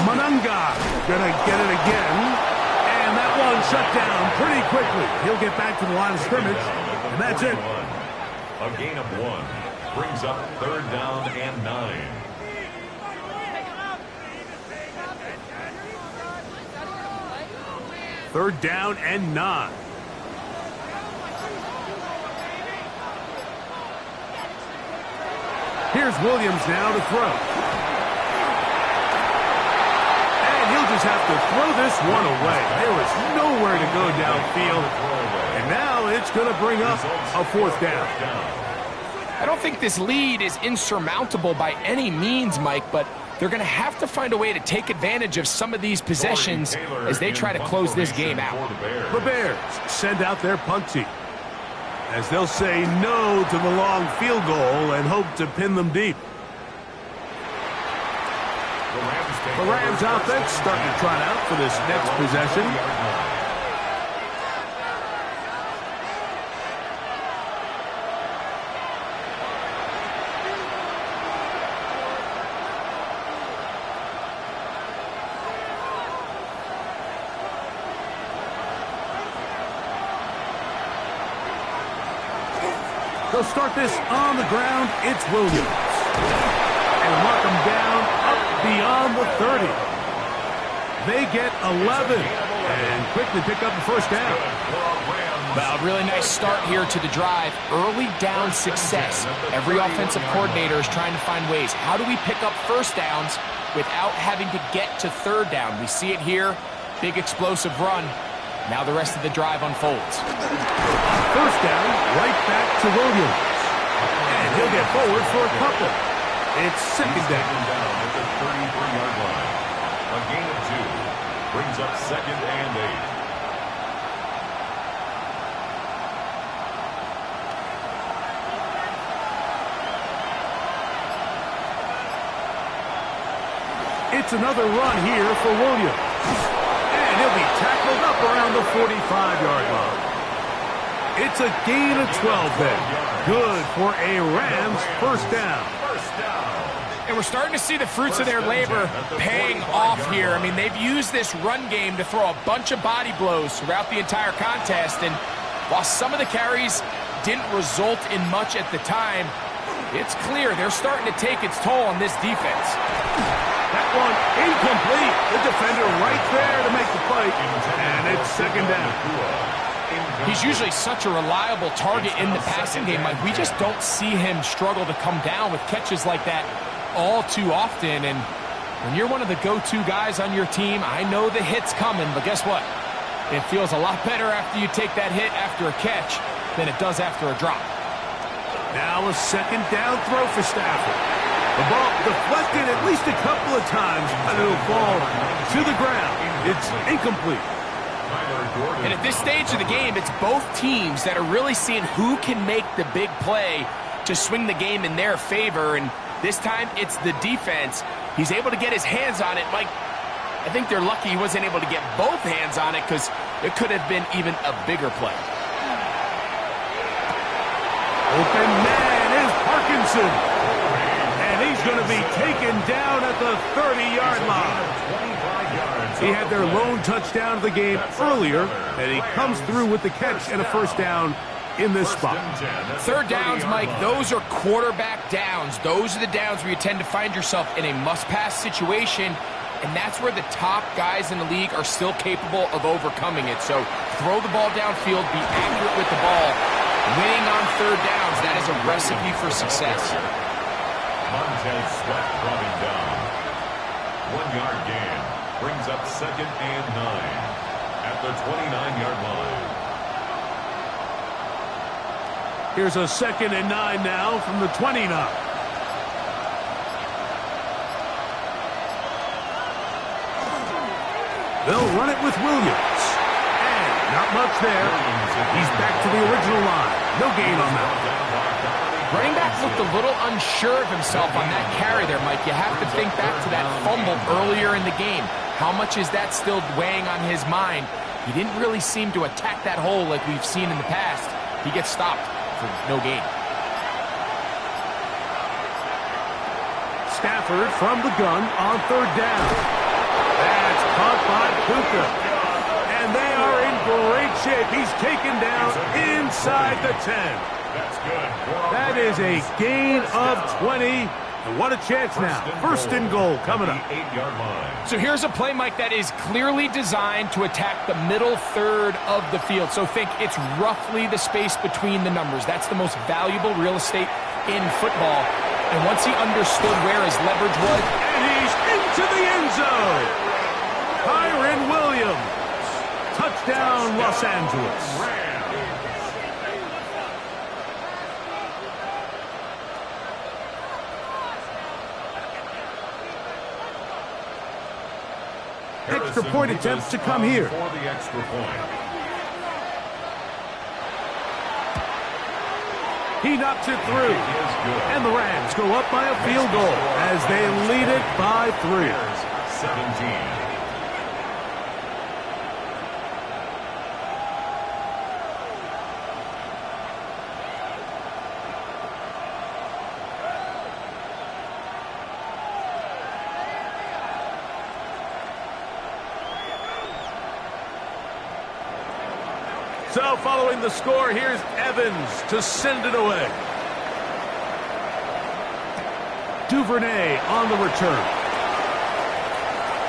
Manunga gonna get it again, and that one shut down pretty quickly. He'll get back to the line of scrimmage, and that's it. A gain of 1 brings up 3rd down and 9. Third down and 9. Here's Williams now to throw. And defenses have to throw this one away. There was nowhere to go downfield. And now it's going to bring up a fourth down. I don't think this lead is insurmountable by any means, Mike, but they're going to have to find a way to take advantage of some of these possessions as they try to close this game out. The Bears send out their punt team, as they'll say no to the long field goal and hope to pin them deep. The Rams offense starting to trot out for this next possession. They'll start this on the ground. It's Williams. And mark them down up beyond the 30. They get 11 and quickly pick up the first down. Well, really nice start here to the drive. Early down success. Every offensive coordinator is trying to find ways. How do we pick up first downs without having to get to third down? We see it here. Big explosive run. Now the rest of the drive unfolds. First down, right back to Williams. And he'll get forward for a couple. It's second down at the 33-yard line. A gain of 2 brings up 2nd and 8. It's another run here for Williams. And he'll be tackled up around the 45-yard line. It's a gain of 12 then. Good for a Rams first down. And we're starting to see the fruits of their labor paying off here. I mean, they've used this run game to throw a bunch of body blows throughout the entire contest. And while some of the carries didn't result in much at the time, it's clear they're starting to take its toll on this defense. That one incomplete. The defender right there to make the play. And it's second down. He's usually such a reliable target in the passing game. Like, we just don't see him struggle to come down with catches like that all too often. And when you're one of the go-to guys on your team, I know the hit's coming, but guess what? It feels a lot better after you take that hit after a catch than it does after a drop. Now a second down throw for Stafford. The ball deflected at least a couple of times, but it'll fall to the ground. It's incomplete. And at this stage of the game, it's both teams that are really seeing who can make the big play to swing the game in their favor. And this time, it's the defense. He's able to get his hands on it. Mike, I think they're lucky he wasn't able to get both hands on it because it could have been even a bigger play. Open man is Parkinson. And he's going to be taken down at the 30-yard line. He had their lone touchdown of the game earlier, and he comes through with the catch and a first down in this spot. Third downs, Mike, those are quarterback downs. Those are the downs where you tend to find yourself in a must-pass situation, and that's where the top guys in the league are still capable of overcoming it. So throw the ball downfield, be accurate with the ball. Winning on third downs, that is a recipe for success. Montez Sweat dropping down. 1-yard gain brings up 2nd and 9 at the 29-yard line. Here's a 2nd and 9 now from the 29. They'll run it with Williams. And not much there. He's back to the original line. No gain on that. Running back looked a little unsure of himself on that carry there, Mike. You have to think back to that fumble earlier in the game. How much is that still weighing on his mind? He didn't really seem to attack that hole like we've seen in the past. He gets stopped for no gain. Stafford from the gun on third down. That's caught by Puka. And they are in great shape. He's taken down inside the 10. That's good. That is a gain of 20. And what a chance now. First and goal coming up. 8-yard line. So here's a play, Mike, that is clearly designed to attack the middle third of the field. So think it's roughly the space between the numbers. That's the most valuable real estate in football. And once he understood where his leverage was, and he's into the end zone. Kyren Williams. Touchdown, Los Angeles. Extra point attempts to come here. For the extra point. He knocks it through. And the Rams go up by a field goal as they lead it by 3. 17. So following the score, here's Evans to send it away. Duvernay on the return.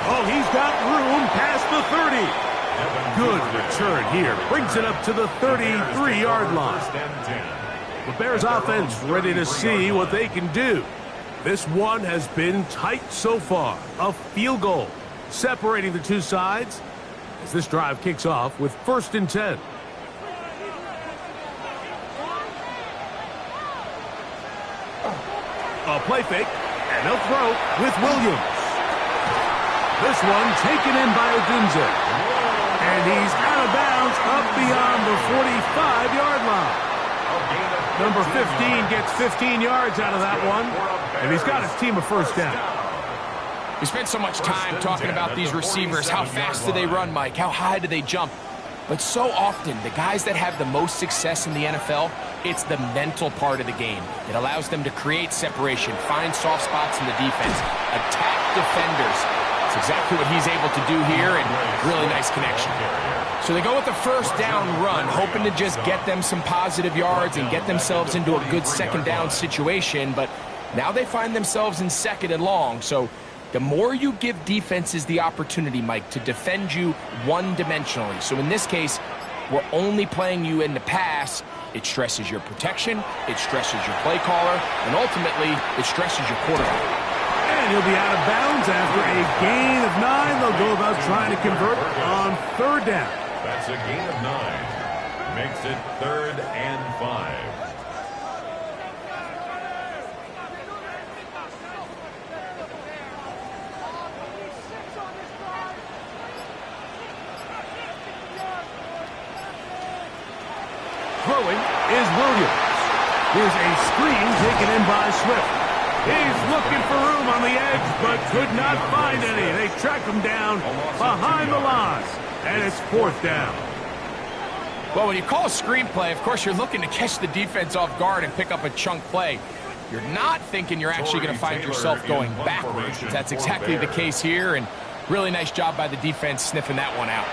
Oh, he's got room past the 30. Good return here. Brings it up to the 33-yard line. The Bears offense ready to see what they can do. This one has been tight so far. A field goal separating the two sides as this drive kicks off with 1st and 10. A play fake, and they'll throw with Williams. This one taken in by Odunze. And he's out of bounds up beyond the 45-yard line. Number 15 gets 15 yards out of that one, and he's got his team a first down. We spent so much time talking about these receivers. How fast do they run, Mike? How high do they jump? But so often, the guys that have the most success in the NFL, it's the mental part of the game. It allows them to create separation, find soft spots in the defense, attack defenders. It's exactly what he's able to do here, and really nice connection. So they go with the first down run, hoping to just get them some positive yards and get themselves into a good second down situation, but now they find themselves in 2nd and long, so the more you give defenses the opportunity, Mike, to defend you one-dimensionally. So in this case, we're only playing you in the pass. It stresses your protection, it stresses your play caller, and ultimately, it stresses your quarterback. And he'll be out of bounds after a gain of 9. They'll go about trying to convert on 3rd down. That's a gain of 9. Makes it 3rd and 5. Throwing is Williams. Here's a screen taken in by Swift. He's looking for room on the edge, but could not find any. They track him down behind the line, and it's 4th down. Well, when you call a screenplay, of course, you're looking to catch the defense off guard and pick up a chunk play. You're not thinking you're actually going to find yourself going backwards. That's exactly the case here, and really nice job by the defense sniffing that one out.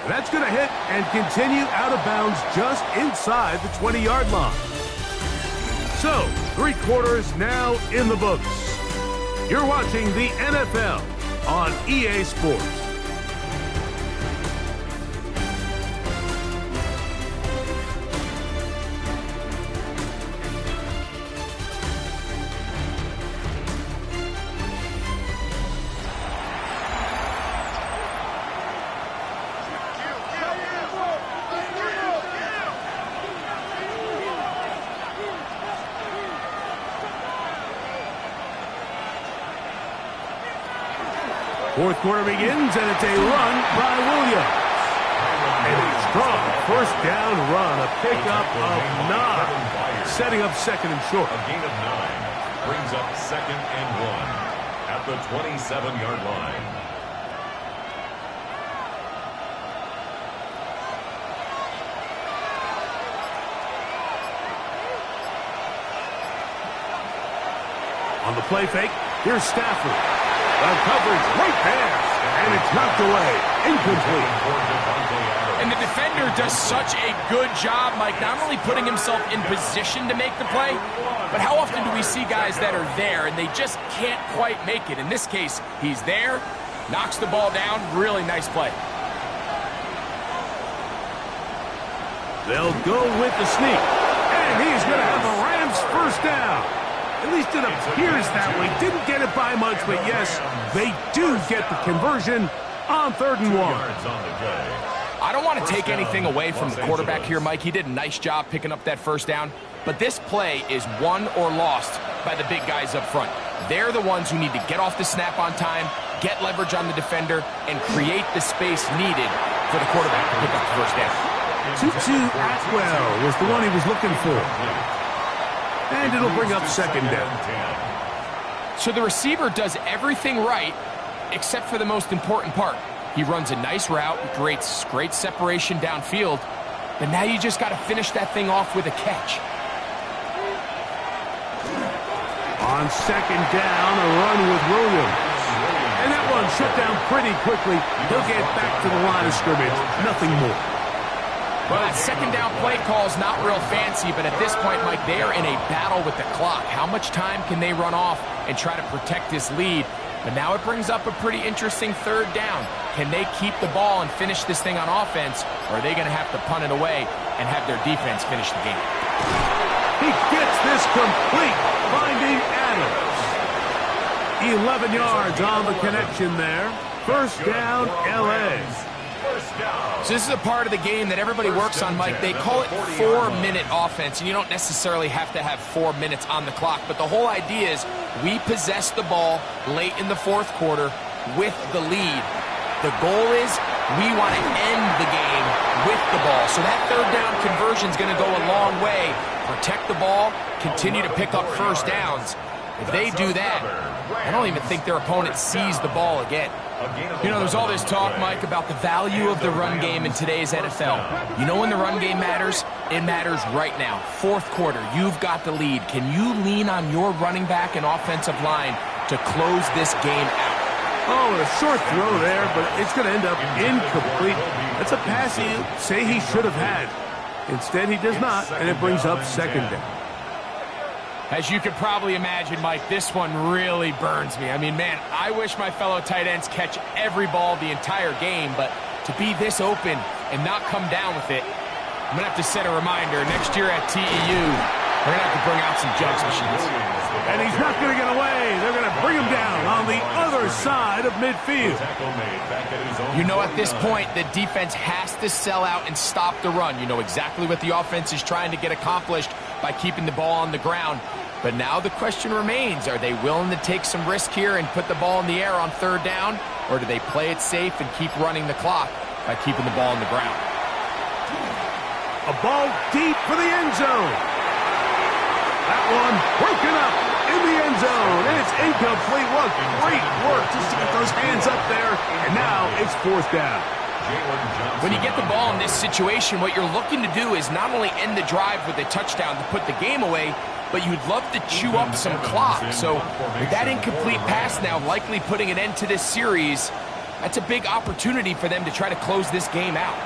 That's going to hit and continue out of bounds just inside the 20-yard line. So, 3 quarters now in the books. You're watching the NFL on EA Sports. Fourth quarter begins, and it's a run by Williams. And a strong first down run, a pickup of 9, setting up 2nd and short. A gain of 9 brings up 2nd and 1 at the 27-yard line. On the play fake, here's Stafford. The coverage right there, and it's knocked away. Incomplete. And the defender does such a good job, Mike, not only putting himself in position to make the play, but how often do we see guys that are there and they just can't quite make it? In this case, he's there, knocks the ball down, really nice play. They'll go with the sneak, and he's going to have the Rams first down. At least it appears that way. Didn't get it by much, but yes, they do get the conversion on 3rd and 1. I don't want to take anything away from the quarterback here, Mike. He did a nice job picking up that first down. But this play is won or lost by the big guys up front. They're the ones who need to get off the snap on time, get leverage on the defender, and create the space needed for the quarterback to pick up the first down. Tutu Atwell was the one he was looking for. And it'll bring up 2nd down. So the receiver does everything right except for the most important part. He runs a nice route, creates great separation downfield, but now you just got to finish that thing off with a catch. On 2nd down, a run with Williams. And that one shut down pretty quickly. He'll get back to the line of scrimmage. Nothing more. Well, that 2nd down play call is not real fancy, but at this point, Mike, they are in a battle with the clock. How much time can they run off and try to protect this lead? But now it brings up a pretty interesting 3rd down. Can they keep the ball and finish this thing on offense, or are they going to have to punt it away and have their defense finish the game? He gets this complete, finding Adams. 11 yards on the connection there. 1st down, L.A. So this is a part of the game that everybody works on, Mike. They call it 4-minute offense, and you don't necessarily have to have 4 minutes on the clock. But the whole idea is we possess the ball late in the 4th quarter with the lead. The goal is we want to end the game with the ball. So that 3rd down conversion is going to go a long way. Protect the ball, continue to pick up first downs. If they do that, I don't even think their opponent sees the ball again. You know, there's all this talk, Mike, about the value of the run game in today's NFL. You know when the run game matters? It matters right now. 4th quarter, you've got the lead. Can you lean on your running back and offensive line to close this game out? Oh, a short throw there, but it's going to end up incomplete. That's a pass you say he should have had. Instead, he does not, and it brings up 2nd down. As you can probably imagine, Mike, this one really burns me. I mean, man, I wish my fellow tight ends catch every ball the entire game, but to be this open and not come down with it, I'm going to have to set a reminder. Next year at TEU, we're going to have to bring out some jugs machines. And he's not going to get away. They're going to bring him down on the other side of midfield. You know, at this point, the defense has to sell out and stop the run. You know exactly what the offense is trying to get accomplished by keeping the ball on the ground. But now the question remains, are they willing to take some risk here and put the ball in the air on 3rd down? Or do they play it safe and keep running the clock by keeping the ball on the ground? A ball deep for the end zone. That one broken up in the end zone, and it's incomplete. What great work just to get those hands up there, and now it's 4th down. When you get the ball in this situation, what you're looking to do is not only end the drive with a touchdown to put the game away, but you'd love to chew up some clock. So with that incomplete pass now likely putting an end to this series, that's a big opportunity for them to try to close this game out.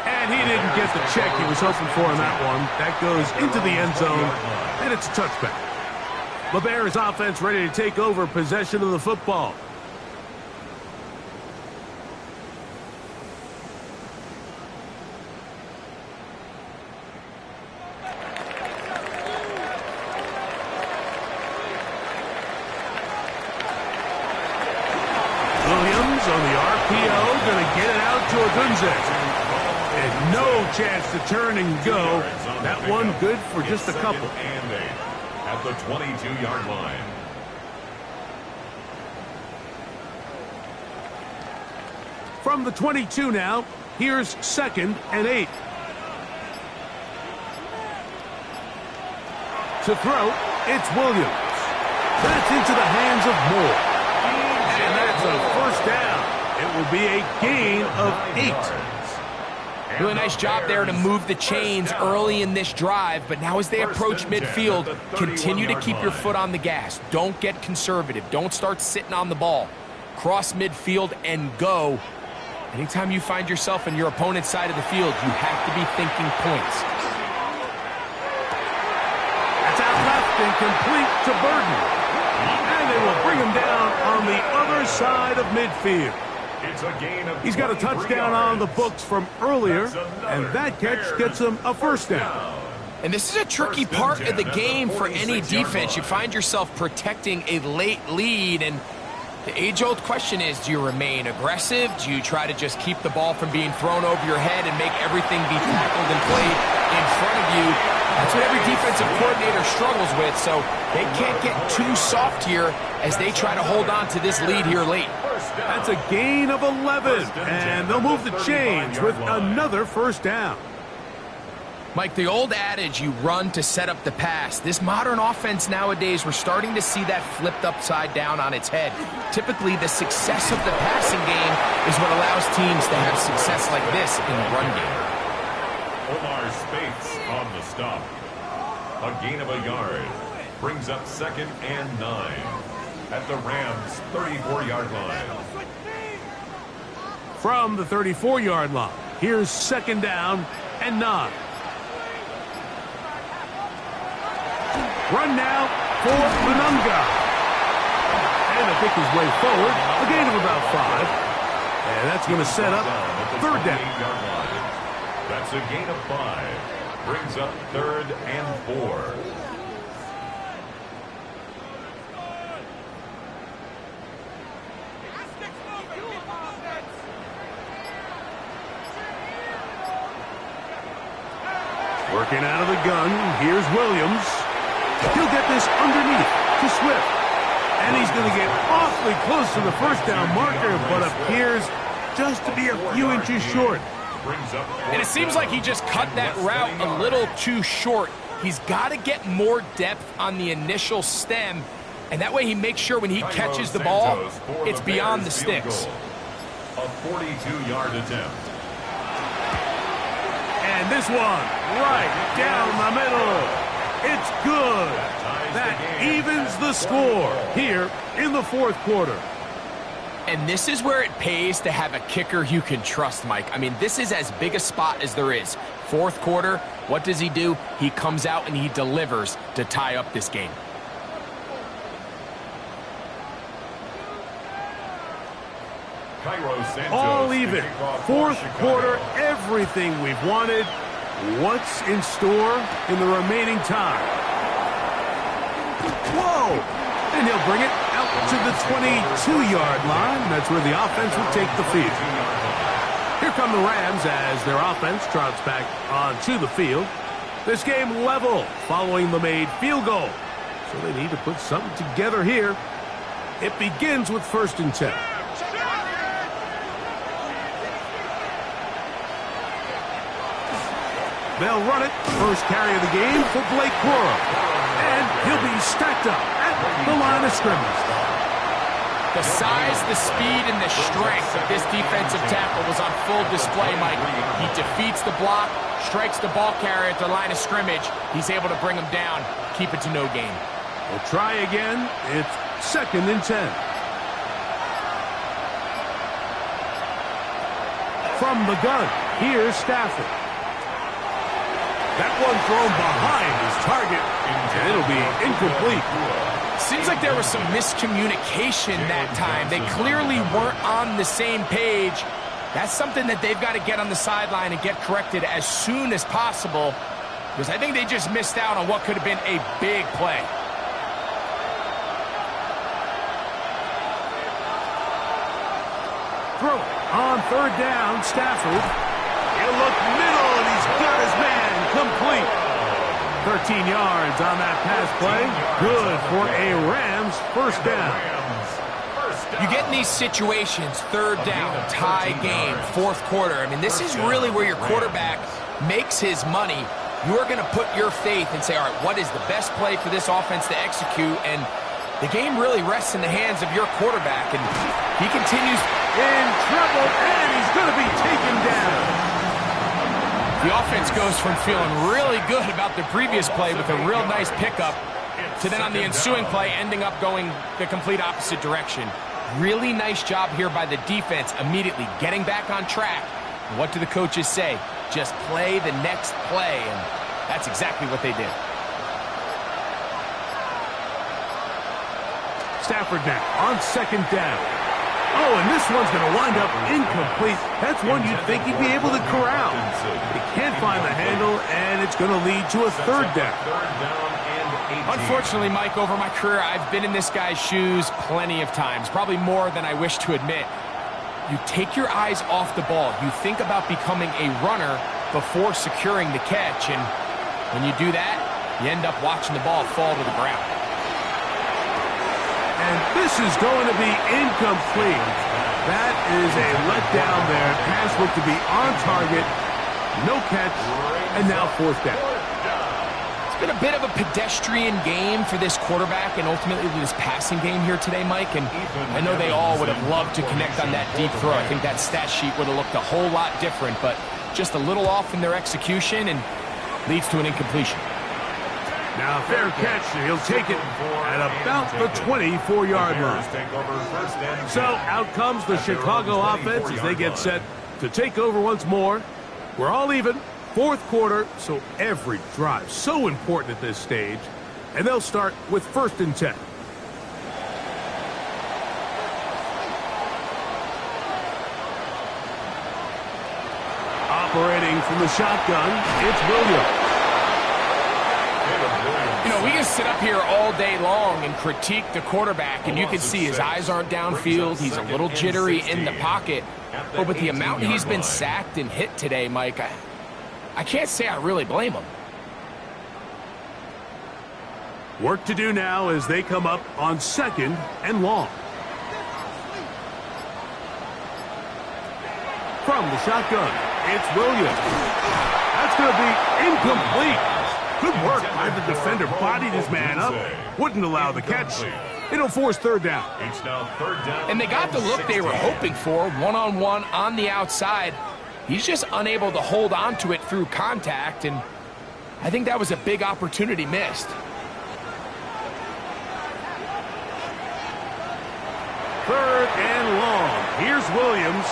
And he didn't get the check he was hoping for in that one. That goes into the end zone, and it's a touchback. The Bears offense ready to take over possession of the football. Williams on the RPO, going to get it out to Agunze. And no chance to turn and go. That one good for just a couple. At the 22-yard line. From the 22 now, here's 2nd and 8. To throw, it's Williams. That's into the hands of Moore. And that's a 1st down. It will be a gain of 8. Really nice job there to move the chains early in this drive, but now as they approach midfield, continue to keep your foot on the gas. Don't get conservative. Don't start sitting on the ball. Cross midfield and go. Anytime you find yourself on your opponent's side of the field, you have to be thinking points. That's out left and complete to Burton. And they will bring him down on the other side of midfield. He's got a touchdown on the books from earlier, and that catch gets him a 1st down. And this is a tricky part of the game for any defense. You find yourself protecting a late lead, and the age-old question is, do you remain aggressive? Do you try to just keep the ball from being thrown over your head and make everything be tackled and played in front of you? That's what every defensive coordinator struggles with, so they can't get too soft here as they try to hold on to this lead here late. That's a gain of 11, and they'll move the chains with another first down. Mike, the old adage, you run to set up the pass. This modern offense nowadays, we're starting to see that flipped upside down on its head. Typically, the success of the passing game is what allows teams to have success like this in the run game. Omar Spates on the stop. A gain of a yard. Brings up 2nd and 9 at the Rams' 34-yard line. From the 34-yard line, here's 2nd down and 9. Run now for Manunga. And to pick his way forward, a gain of about 5. And that's going to set up 3rd down. That's a gain of 5. Brings up 3rd and 4. Working out of the gun, here's Williams. He'll get this underneath to Swift. And he's going to get awfully close to the first down marker, but appears just to be a few inches short. And it seems like he just cut that route a little too short. He's got to get more depth on the initial stem, and that way he makes sure when he catches the ball, it's beyond the sticks. A 42-yard attempt. And this one, right down the middle. It's good. That evens the score here in the 4th quarter. And this is where it pays to have a kicker you can trust, Mike. I mean, this is as big a spot as there is. 4th quarter, what does he do? He comes out and he delivers to tie up this game. All even. 4th quarter, everything we've wanted. What's in store in the remaining time? Whoa! And he'll bring it out to the 22-yard line. That's where the offense will take the field. Here come the Rams as their offense trots back onto the field. This game level following the made field goal. So they need to put something together here. It begins with 1st and 10. They'll run it. First carry of the game for Blake Corum. And he'll be stacked up at the line of scrimmage. The size, the speed, and the strength of this defensive tackle was on full display, Mike. He defeats the block, strikes the ball carrier at the line of scrimmage. He's able to bring him down, keep it to no gain. We'll try again. It's 2nd and 10. From the gun, here's Stafford. That one thrown behind his target, and it'll be incomplete. Seems like there was some miscommunication that time. They clearly weren't on the same page. That's something that they've got to get on the sideline and get corrected as soon as possible, because I think they just missed out on what could have been a big play. Throw it on 3rd down, Stafford. He'll look middle, and he's got his man complete. 13 yards on that pass play. Good for a Rams first down. You get in these situations, 3rd down, tie game, 4th quarter. I mean, this is really where your quarterback makes his money. You're going to put your faith and say, all right, what is the best play for this offense to execute? And the game really rests in the hands of your quarterback. And he continues in trouble, and he's going to be taken down. The offense goes from feeling really good about the previous play with a real nice pickup to then on the ensuing play ending up going the complete opposite direction. Really nice job here by the defense immediately getting back on track. What do the coaches say? Just play the next play, and that's exactly what they did. Stafford now on 2nd down. Oh, and this one's going to wind up incomplete. That's one you'd think he'd be able to corral. He can't find the handle, and it's going to lead to a third down. Unfortunately, Mike, over my career, I've been in this guy's shoes plenty of times, probably more than I wish to admit. You take your eyes off the ball. You think about becoming a runner before securing the catch, and when you do that, you end up watching the ball fall to the ground. And this is going to be incomplete. That is a letdown there. Pass looked to be on target. No catch, and now fourth down. It's been a bit of a pedestrian game for this quarterback and ultimately this passing game here today, Mike. And I know they all would have loved to connect on that deep throw. I think that stat sheet would have looked a whole lot different, but just a little off in their execution and leads to an incompletion. Now, fair catch. He'll take it at about the 24-yard line. So out comes the Chicago offense as they get set to take over once more. We're all even. Fourth quarter, so every drive so important at this stage. And they'll start with 1st and 10. Operating from the shotgun, it's Williams. You know, we can sit up here all day long and critique the quarterback, and you can see his eyes aren't downfield. He's a little jittery in the pocket. But with the amount he's been sacked and hit today, Mike, I can't say I really blame him. Work to do now as they come up on 2nd and long. From the shotgun, it's Williams. That's going to be incomplete. Good work by the defender. Bodied his man up. Wouldn't allow the catch. It'll force 3rd down. And they got the look they were hoping for, one-on-one on the outside. He's just unable to hold on to it through contact, and I think that was a big opportunity missed. 3rd and long. Here's Williams.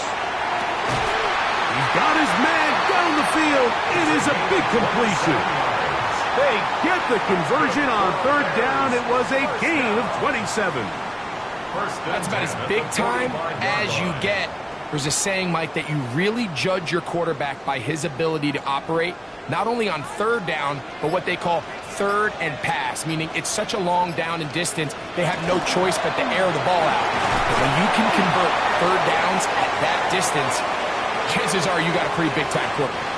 He's got his man down the field. It is a big completion. They get the conversion on 3rd down. It was a gain of 27. That's about as big time as you get. There's a saying, Mike, that you really judge your quarterback by his ability to operate, not only on 3rd down, but what they call 3rd and pass, meaning it's such a long down and distance, they have no choice but to air the ball out. But when you can convert 3rd downs at that distance, chances are you got a pretty big-time quarterback.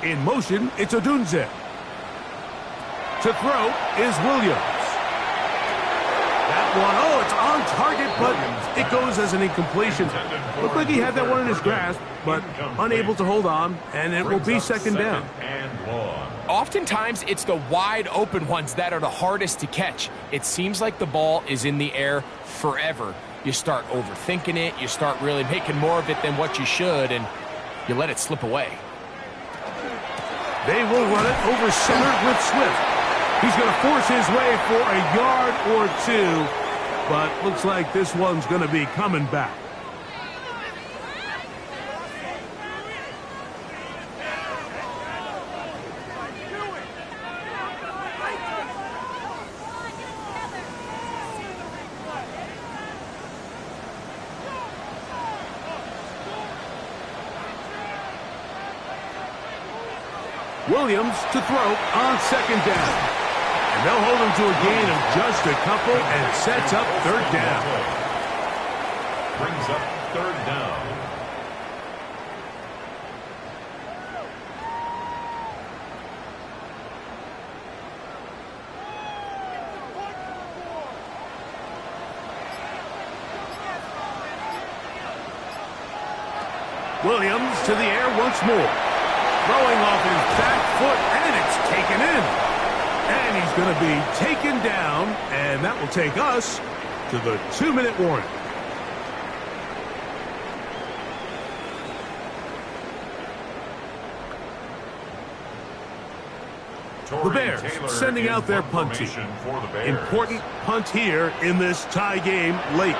In motion, it's Odunze. To throw is Williams. That one, oh, it's on target, but it goes as an incompletion. Looked like he had that one in his grasp, but unable to hold on, and it will be 2nd down. Oftentimes, it's the wide open ones that are the hardest to catch. It seems like the ball is in the air forever. You start overthinking it, you start really making more of it than what you should, and you let it slip away. They will run it over center with Swift. He's going to force his way for a yard or 2, but looks like this one's going to be coming back. Williams to throw on 2nd down. And they'll hold him to a gain of just a couple and sets up 3rd down. Brings up 3rd down. Williams to the air once more. Throwing off his back foot, and it's taken in. And he's going to be taken down, and that will take us to the 2-minute warning. The Bears sending out their punt team. Important punt here in this tie game late.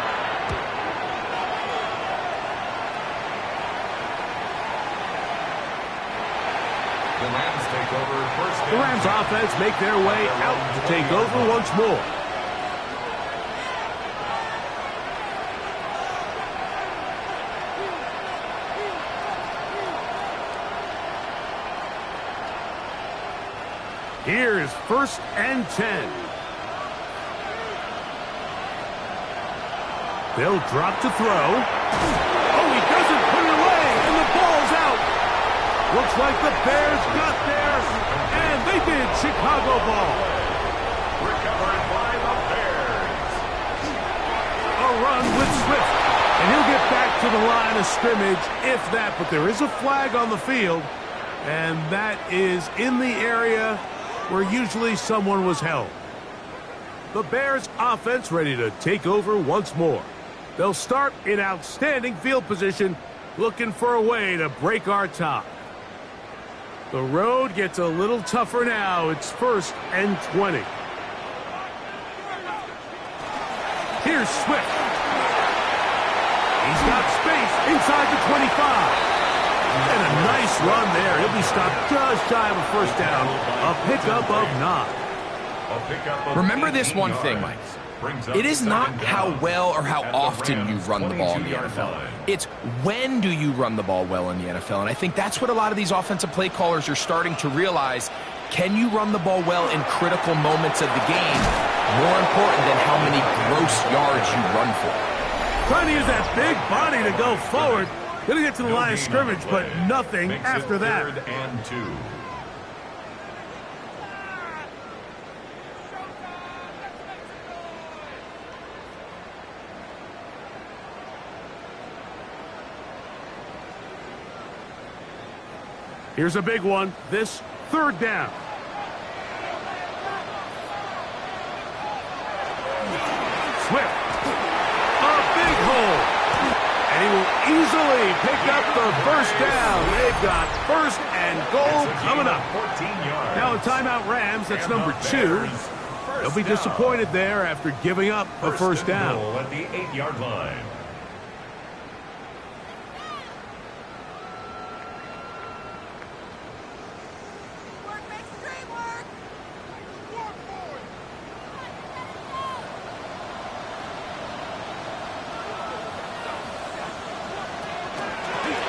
The Rams offense make their way out to take over once more. Here's 1st and 10. They'll drop to throw. Oh, he doesn't put it away, and the ball's out. Looks like the Bears got there, and they did. Chicago ball. Recovered by the Bears. A run with Swift, and he'll get back to the line of scrimmage, if that. But there is a flag on the field, and that is in the area where usually someone was held. The Bears offense ready to take over once more. They'll start in outstanding field position, looking for a way to break our tie. The road gets a little tougher now. It's 1st and 20. Here's Swift. He's got space inside the 25. And a nice run there. He'll be stopped just shy of a 1st down. A pickup of 9. Remember this one thing, Mike. It is not how well or how often you run the ball in the NFL. It's when do you run the ball well in the NFL. And I think that's what a lot of these offensive play callers are starting to realize. Can you run the ball well in critical moments of the game? More important than how many gross yards you run for. Trying to use that big body to go forward. Going to get to the line of scrimmage, but nothing after that. 3rd and 2. Here's a big one. This 3rd down. Swift. A big hole. And he will easily pick up the 1st down. They've got 1st and goal coming up. 14 yards. Now a timeout Rams. That's number 2. They'll be disappointed there after giving up a 1st down. At the 8-yard line.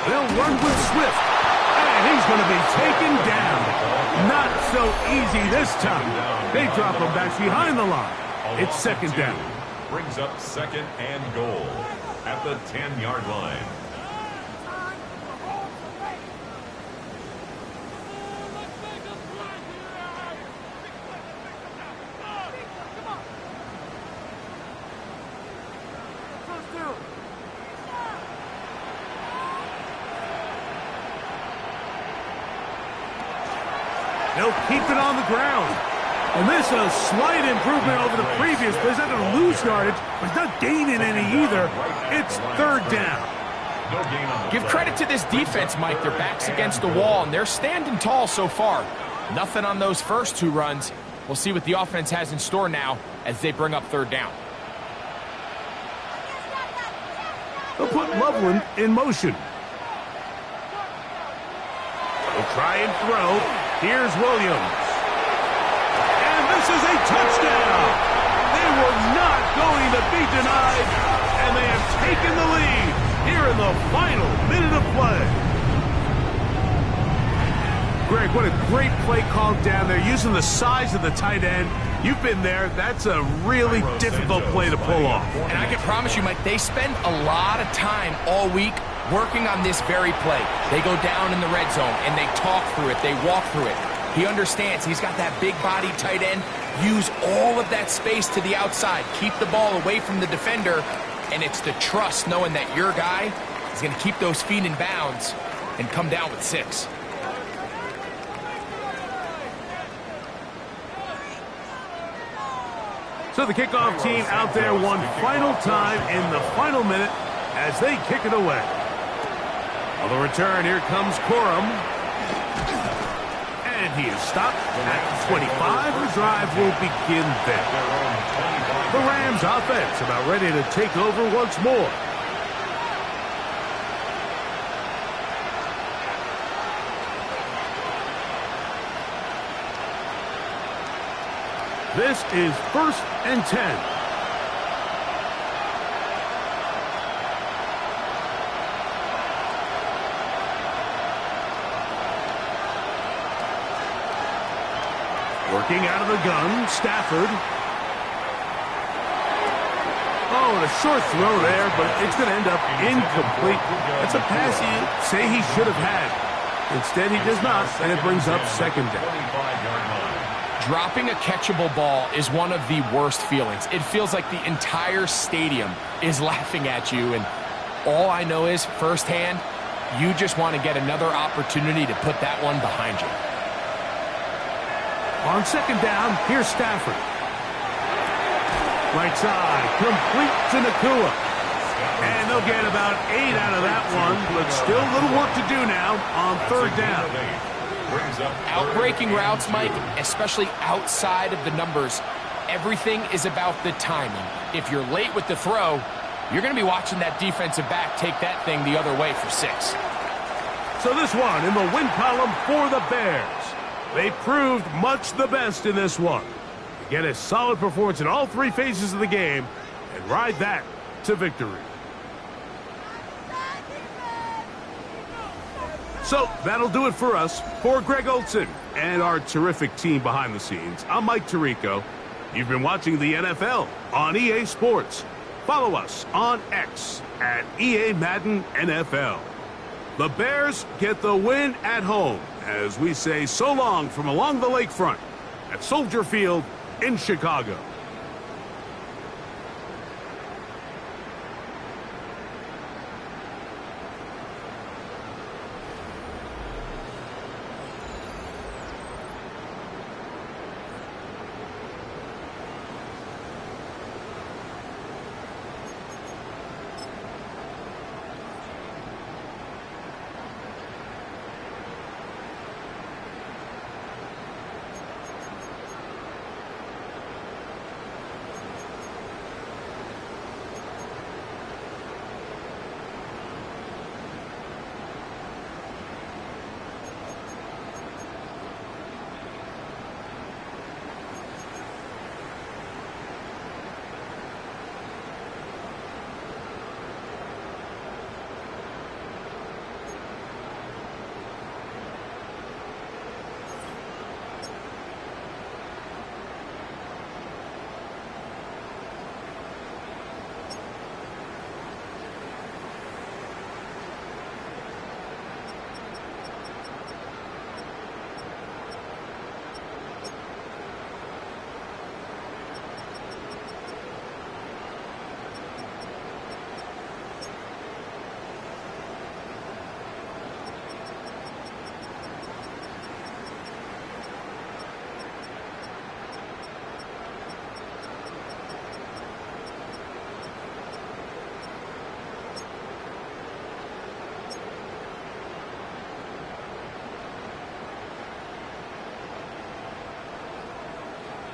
They'll run with Swift, and he's going to be taken down. Not so easy this time. They drop him back behind the line. It's 2nd down. Brings up 2nd and goal at the 10-yard line. They'll keep it on the ground. And this is a slight improvement over the previous play. He's not going to lose yardage, but he's not gaining any either. It's 3rd down. Give credit to this defense, Mike. Their back's against the wall, and they're standing tall so far. Nothing on those first 2 runs. We'll see what the offense has in store now as they bring up 3rd down. They'll put Loveland in motion. They'll try and throw. Here's Williams. And this is a touchdown. They were not going to be denied, and they have taken the lead here in the final minute of play. Greg, what a great play call down there, using the size of the tight end. You've been there. That's a really difficult play to pull off. And I can promise you, Mike, they spend a lot of time all week working on this very play. They go down in the red zone, and they talk through it. They walk through it. He understands he's got that big body tight end. Use all of that space to the outside. Keep the ball away from the defender, and it's the trust knowing that your guy is going to keep those feet in bounds and come down with 6. So the kickoff team out there one final time in the final minute as they kick it away. On the return, here comes Corum. And He is stopped at the 25. The drive will begin there. The Rams offense about ready to take over once more. This is 1st and 10. Working out of the gun, Stafford. Oh, and a short throw there, but it's going to end up incomplete. That's a pass you say he should have had. Instead, he does not, and it brings up 2nd down. Dropping a catchable ball is one of the worst feelings. It feels like the entire stadium is laughing at you, and all I know is, firsthand, you just want to get another opportunity to put that one behind you. On 2nd down, here's Stafford. Right side, complete to Nakua. And they'll get about 8 out of that one, but still a little work to do now on 3rd down. Outbreaking routes, Mike, especially outside of the numbers, everything is about the timing. If you're late with the throw, you're going to be watching that defensive back take that thing the other way for 6. So this one in the win column for the Bears. They proved much the best in this one. Get a solid performance in all 3 phases of the game and ride that to victory. So that'll do it for us. For Greg Olson and our terrific team behind the scenes, I'm Mike Tirico. You've been watching the NFL on EA Sports. Follow us on X at EA Madden NFL. The Bears get the win at home as we say so long from along the lakefront at Soldier Field in Chicago.